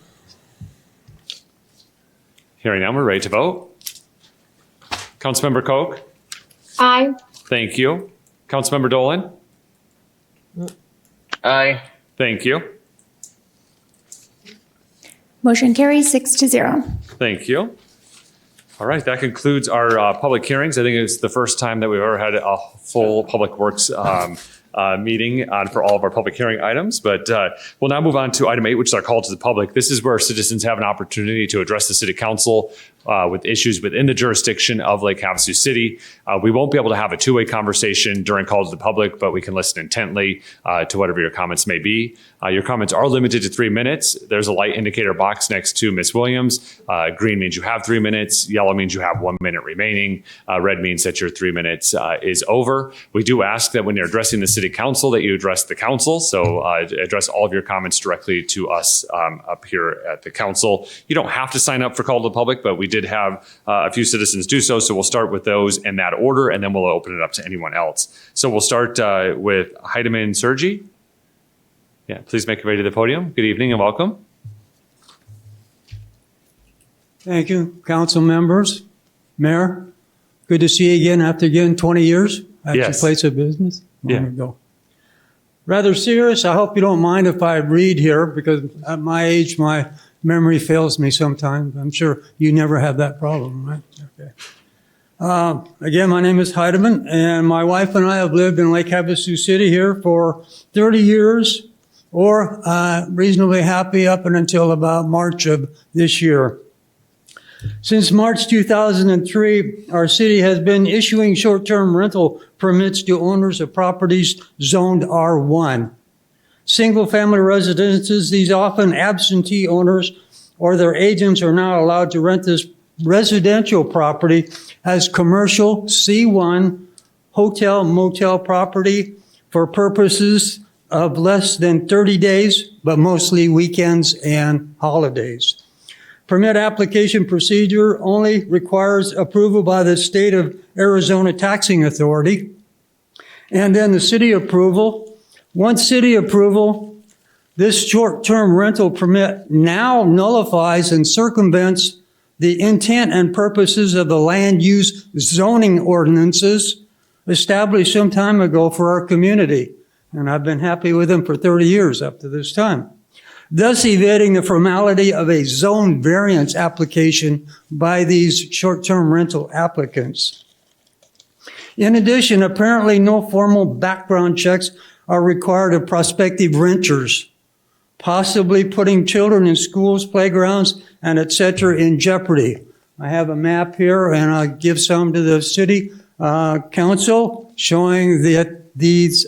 S1: Hearing none, we're ready to vote. Councilmember Koch.
S11: Aye.
S1: Thank you. Councilmember Dolan.
S11: Aye.
S1: Thank you.
S5: Motion carries 6-0.
S1: Thank you. All right, that concludes our public hearings. I think it's the first time that we've ever had a full Public Works meeting for all of our public hearing items. But we'll now move on to item 8, which is our call to the public. This is where citizens have an opportunity to address the City Council with issues within the jurisdiction of Lake Havasu City. We won't be able to have a two-way conversation during call to the public, but we can listen intently to whatever your comments may be. Your comments are limited to 3 minutes. There's a light indicator box next to Ms. Williams. Green means you have 3 minutes. Yellow means you have 1 minute remaining. Red means that your 3 minutes is over. We do ask that when you're addressing the City Council that you address the council. So address all of your comments directly to us up here at the council. You don't have to sign up for call to the public, but we did have a few citizens do so. So we'll start with those in that order, and then we'll open it up to anyone else. So we'll start with Heidemann Sergi. Yeah, please make your way to the podium. Good evening and welcome.
S21: Thank you, council members, mayor. Good to see you again after 20 years at your place of business.
S1: Yeah.
S21: There we go. Rather serious. I hope you don't mind if I read here because at my age, my memory fails me sometimes. I'm sure you never have that problem, right? Okay. Again, my name is Heidemann, and my wife and I have lived in Lake Havasu City here for 30 years, or reasonably happy up until about March of this year. Since March 2003, our city has been issuing short-term rental permits to owners of properties zoned R1. Single-family residences, these often absentee owners or their agents are now allowed to rent this residential property as commercial C1 hotel motel property for purposes of less than 30 days, but mostly weekends and holidays. Permit application procedure only requires approval by the State of Arizona Taxing Authority, and then the city approval. Once city approval, this short-term rental permit now nullifies and circumvents the intent and purposes of the land use zoning ordinances established some time ago for our community. And I've been happy with them for 30 years up to this time, thus evading the formality of a zone variance application by these short-term rental applicants. In addition, apparently no formal background checks are required of prospective renters, possibly putting children in schools, playgrounds, and etc. in jeopardy. I have a map here, and I'll give some to the city council showing that these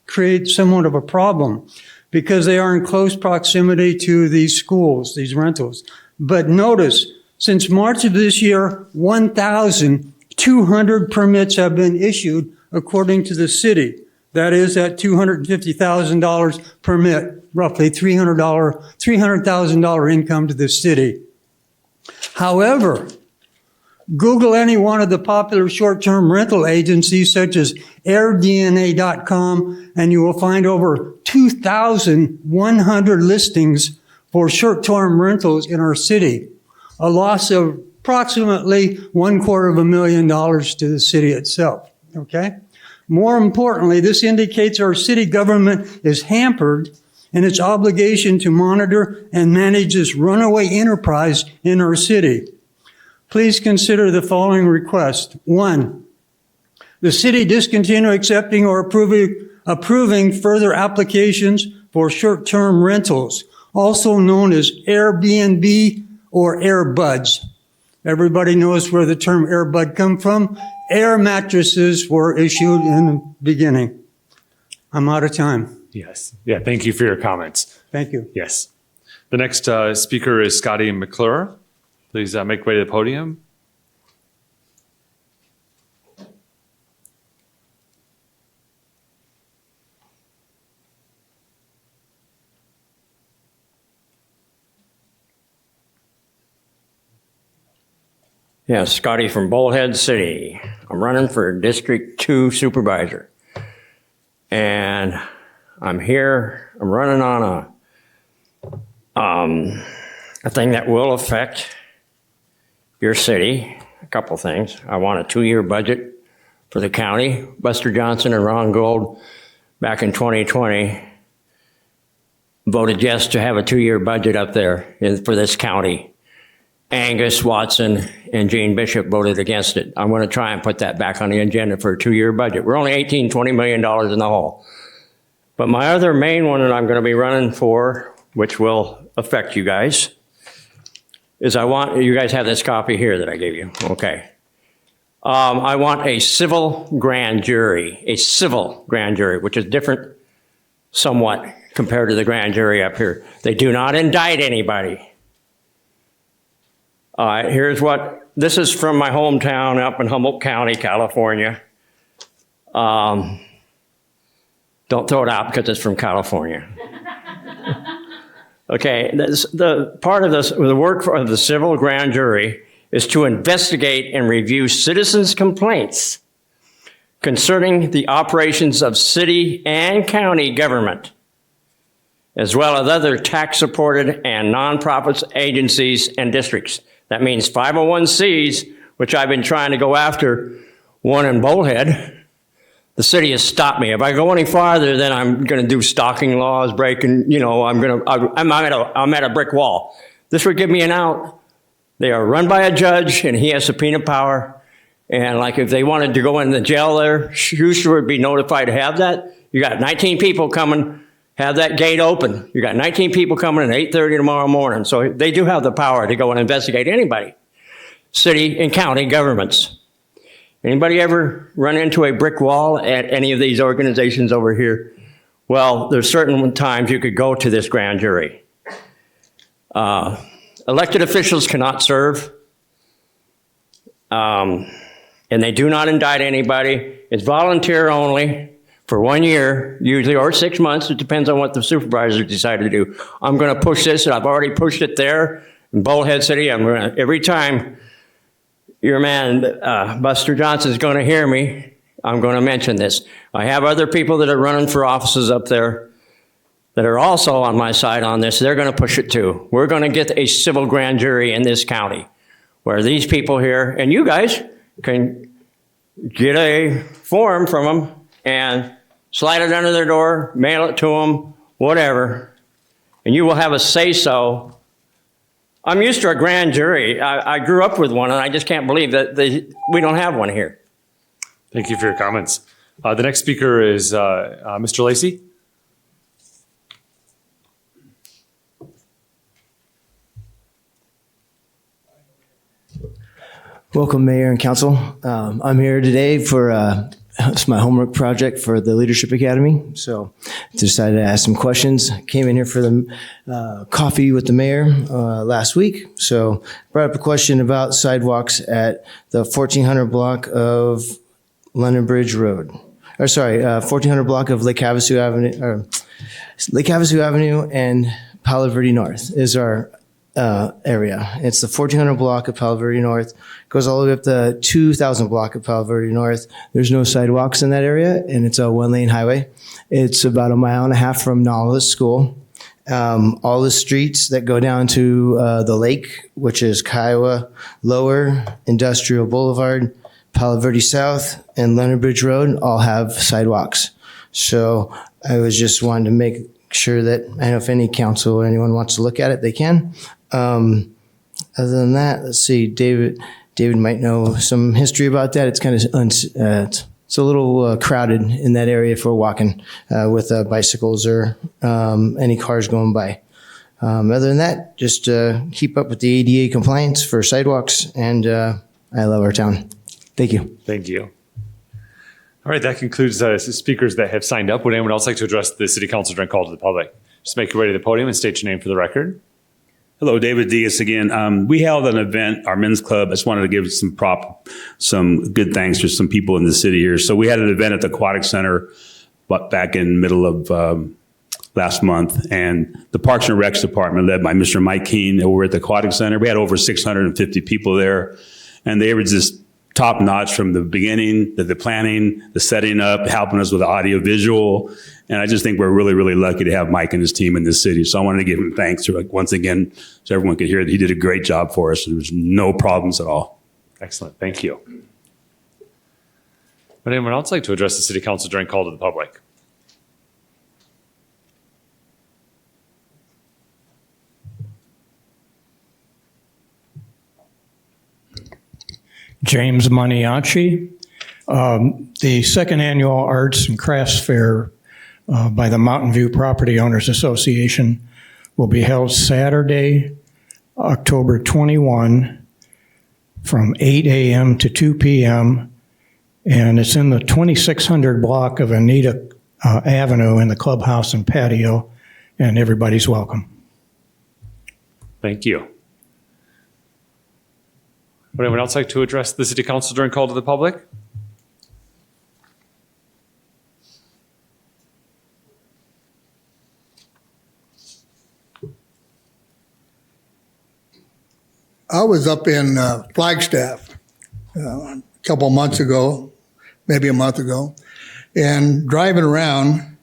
S21: create somewhat of a problem because they are in close proximity to these schools, these rentals. But notice, since March of this year, 1,200 permits have been issued according to the city. That is at $250,000 permit, roughly $300,000 income to the city. However, Google any one of the popular short-term rental agencies such as airdna.com and you will find over 2,100 listings for short-term rentals in our city, a loss of approximately $250,000 to the city itself, okay? More importantly, this indicates our city government is hampered in its obligation to monitor and manage this runaway enterprise in our city. Please consider the following request. 1, the city discontinue accepting or approving further applications for short-term rentals, also known as Airbnb or Airbuds. Everybody knows where the term airbud come from. Air mattresses were issued in the beginning. I'm out of time.
S1: Yes. Yeah, thank you for your comments.
S21: Thank you.
S1: Yes. The next speaker is Scotty McClure. Please make way to the podium.
S3: Yeah, Scotty from Bullhead City. I'm running for District 2 Supervisor. And I'm here, I'm running on a thing that will affect your city. A couple things. I want a 2-year budget for the county. Buster Johnson and Ron Gold back in 2020 voted yes to have a 2-year budget up there for this county. Angus Watson and Gene Bishop voted against it. I'm going to try and put that back on the agenda for a 2-year budget. We're only $20 million in the hole. But my other main one that I'm going to be running for, which will affect you guys, is you guys have this copy here that I gave you. Okay. I want a civil grand jury, which is different somewhat compared to the grand jury up here. They do not indict anybody. All right, this is from my hometown up in Humboldt County, California. Don't throw it out because it's from California. Okay, the part of the work of the civil grand jury is to investigate and review citizens' complaints concerning the operations of city and county government, as well as other tax-supported and nonprofit agencies and districts. That means 501Cs, which I've been trying to go after, one in Bullhead. The city has stopped me. If I go any farther, then I'm going to do stalking laws, breaking, I'm at a brick wall. This would give me an out. They are run by a judge, and he has subpoena power. And like if they wanted to go in the jail there, Schuster would be notified to have that. You got 19 people coming. Have that gate open. You got 19 people coming at 8:30 tomorrow morning. So they do have the power to go and investigate anybody. City and county governments. Anybody ever run into a brick wall at any of these organizations over here? Well, there's certain times you could go to this grand jury. Elected officials cannot serve. And they do not indict anybody. It's volunteer only. For 1 year, usually, or 6 months. It depends on what the supervisors decide to do. I'm going to push this, and I've already pushed it there in Bullhead City. Every time your man, Buster Johnson, is going to hear me, I'm going to mention this. I have other people that are running for offices up there that are also on my side on this. They're going to push it too. We're going to get a civil grand jury in this county where these people here, and you guys can get a form from them and slide it under their door, mail it to them, whatever, and you will have a say-so. I'm used to a grand jury. I grew up with one, and I just can't believe that we don't have one here.
S1: Thank you for your comments. The next speaker is Mr. Lacey.
S20: Welcome, Mayor and Council. I'm here today for it's my homework project for the Leadership Academy. So I decided to ask some questions. Came in here for the coffee with the mayor last week. So brought up a question about sidewalks at the 1400 block of London Bridge Road. 1400 block of Lake Havasu Avenue and Palo Verde North is our area. It's the 1400 block of Palo Verde North, goes all the way up the 2000 block of Palo Verde North. There's no sidewalks in that area, and it's a 1-lane highway. It's about 1.5 miles from Nautilus School. All the streets that go down to the lake, which is Kiowa Lower, Industrial Boulevard, Palo Verde South, and Leonard Bridge Road all have sidewalks. So I was just wanting to make sure that, I know if any council or anyone wants to look at it, they can. Other than that, let's see, David might know some history about that. It's kind of, it's a little crowded in that area for walking with bicycles or any cars going by. Other than that, just keep up with the ADA compliance for sidewalks, and I love our town. Thank you.
S1: Thank you. All right, that concludes speakers that have signed up. Would anyone else like to address the city council during call to the public? Just make your way to the podium and state your name for the record.
S17: Hello, David Diaz again. We held an event, our men's club. I just wanted to give some good thanks to some people in the city here. So we had an event at the Aquatic Center back in middle of last month, and the Parks and Recs Department, led by Mr. Mike Keene, over at the Aquatic Center. We had over 650 people there, and they were just top notch from the beginning, the planning, the setting up, helping us with the audio visual. And I just think we're really, really lucky to have Mike and his team in this city. So I wanted to give him thanks once again, so everyone could hear that he did a great job for us. There was no problems at all.
S1: Excellent. Thank you. Would anyone else like to address the city council during call to the public?
S4: James Maniaci. The second annual Arts and Crafts Fair by the Mountain View Property Owners Association will be held Saturday, October 21 from 8 a.m. to 2 p.m. And it's in the 2600 block of Anita Avenue in the clubhouse and patio, and everybody's welcome.
S1: Thank you. Would anyone else like to address the city council during call to the public?
S8: I was up in Flagstaff a couple of months ago, maybe a month ago, and driving around,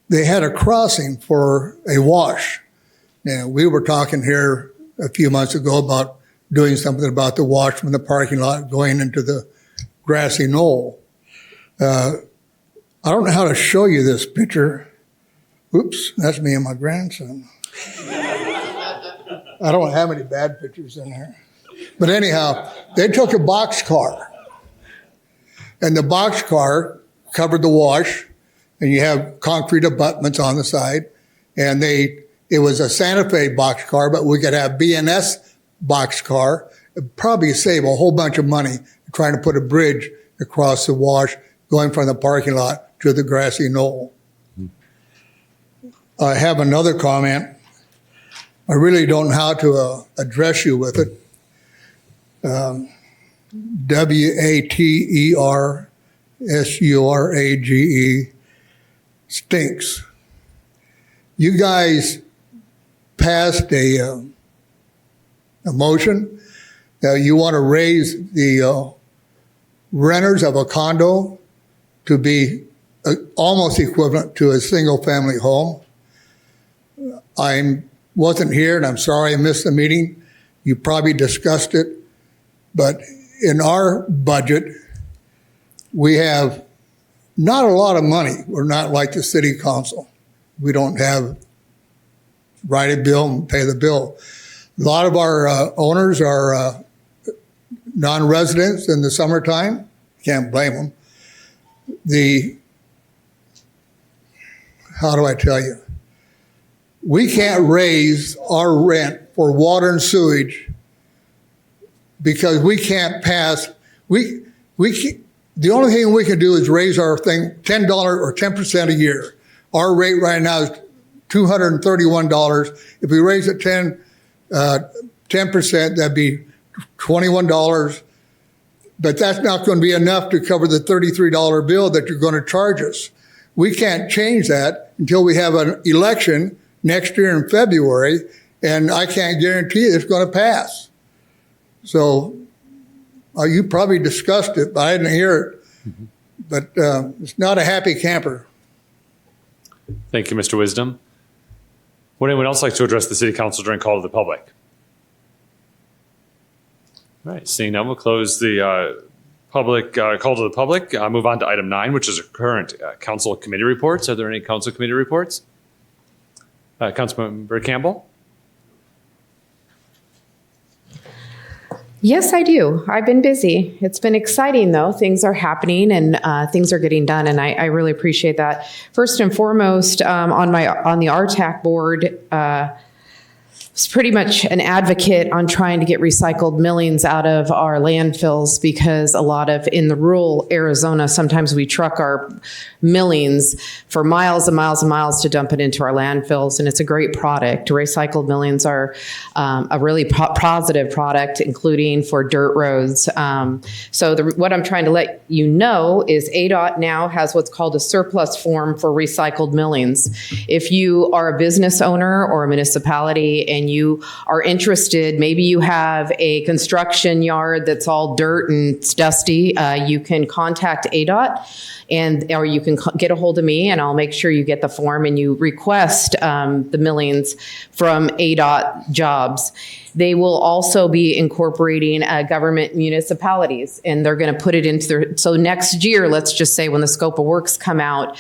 S8: they had a crossing for a wash. And we were talking here a few months ago about doing something about the wash from the parking lot going into the grassy knoll. I don't know how to show you this picture. Oops, that's me and my grandson. I don't have any bad pictures in here. But anyhow, they took a box car, and the box car covered the wash, and you have concrete abutments on the side, and it was a Santa Fe box car, but we could have B&S box car. It'd probably save a whole bunch of money trying to put a bridge across the wash going from the parking lot to the grassy knoll. I have another comment. I really don't know how to address you with it. WATERSURAGE stinks. You guys passed a motion that you want to raise the renters of a condo to be almost equivalent to a single family home. I wasn't here, and I'm sorry I missed the meeting. You probably discussed it, but in our budget, we have not a lot of money. We're not like the city council. We don't have write a bill and pay the bill. A lot of our owners are non-residents in the summertime. Can't blame them. How do I tell you? We can't raise our rent for water and sewage because we can't pass. The only thing we can do is raise our thing $10 or 10% a year. Our rate right now is $231. If we raise it 10%, that'd be $21. But that's not going to be enough to cover the $33 bill that you're going to charge us. We can't change that until we have an election next year in February, and I can't guarantee it's going to pass. So you probably discussed it, but I didn't hear it. Mm-hmm. But it's not a happy camper.
S1: Thank you, Mr. Wisdom. Would anyone else like to address the city council during call to the public? All right, seeing none, we'll close the public call to the public. Move on to item 9, which is a current council committee reports. Are there any council committee reports? Councilmember Campbell?
S10: Yes, I do. I've been busy. It's been exciting, though. Things are happening and things are getting done, and I really appreciate that. First and foremost, on the RTAC board, pretty much an advocate on trying to get recycled millings out of our landfills, because a lot of in the rural Arizona, sometimes we truck our millings for miles and miles and miles to dump it into our landfills, and it's a great product. Recycled millings are a really positive product, including for dirt roads. So what I'm trying to let you know is ADOT now has what's called a surplus form for recycled millings. If you are a business owner or a municipality and you are interested, maybe you have a construction yard that's all dirt and it's dusty, you can contact ADOT, or you can get a hold of me, and I'll make sure you get the form and you request the millings from ADOT jobs. They will also be incorporating government municipalities, and they're going to put it into their, so next year, let's just say when the scope of works come out,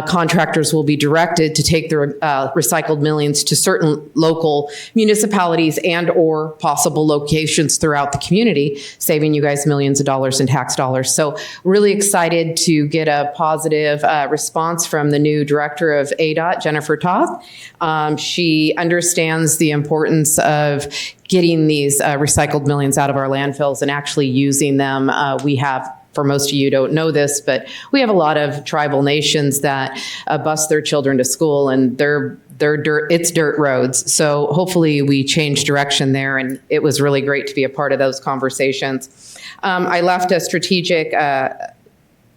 S10: contractors will be directed to take their recycled millings to certain local municipalities and or possible locations throughout the community, saving you guys millions of dollars in tax dollars. So really excited to get a positive response from the new director of ADOT, Jennifer Toth. She understands the importance of getting these recycled millings out of our landfills and actually using them. We have, for most of you don't know this, but we have a lot of tribal nations that bus their children to school, and it's dirt roads. So hopefully we change direction there, and it was really great to be a part of those conversations. I left a strategic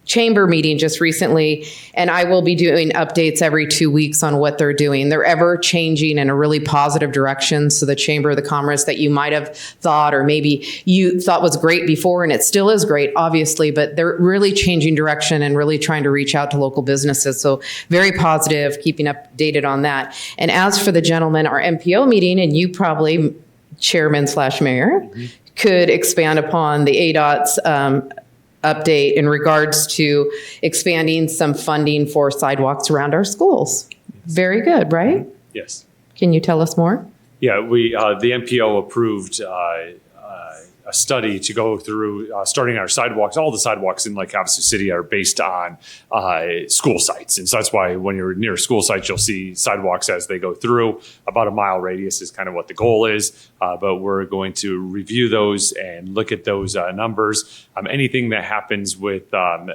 S10: chamber meeting just recently, and I will be doing updates every 2 weeks on what they're doing. They're ever changing in a really positive direction. So the Chamber of the Commerce that you might have thought, or maybe you thought was great before, and it still is great, obviously, but they're really changing direction and really trying to reach out to local businesses. So very positive, keeping updated on that. And as for the gentleman, our MPO meeting, and you probably, Chairman/Mayor, could expand upon the ADOT's update in regards to expanding some funding for sidewalks around our schools. Very good, right?
S1: Yes.
S10: Can you tell us more?
S1: Yeah, the MPO approved a study to go through starting our sidewalks. All the sidewalks in Lake Havasu City are based on school sites. And so that's why when you're near school sites, you'll see sidewalks as they go through. About a mile radius is kind of what the goal is. But we're going to review those and look at those numbers. Anything that happens with, from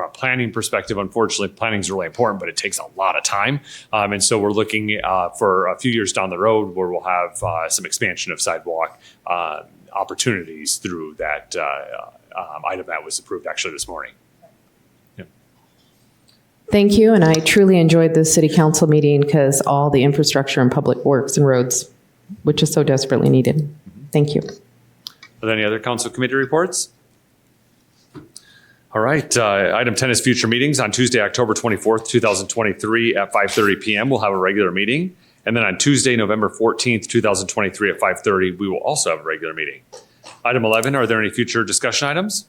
S1: a planning perspective, unfortunately, planning is really important, but it takes a lot of time. And so we're looking for a few years down the road where we'll have some expansion of sidewalk opportunities through that item that was approved actually this morning. Yeah.
S10: Thank you, and I truly enjoyed this city council meeting because all the infrastructure and public works and roads, which is so desperately needed. Thank you.
S1: Are there any other council committee reports? All right, item 10 is future meetings. On Tuesday, October 24th, 2023 at 5:30 p.m. we'll have a regular meeting. And then on Tuesday, November 14th, 2023 at 5:30, we will also have a regular meeting. Item 11, are there any future discussion items?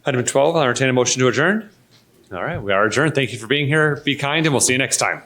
S1: Item 12, I'll entertain a motion to adjourn. All right, we are adjourned. Thank you for being here. Be kind, and we'll see you next time.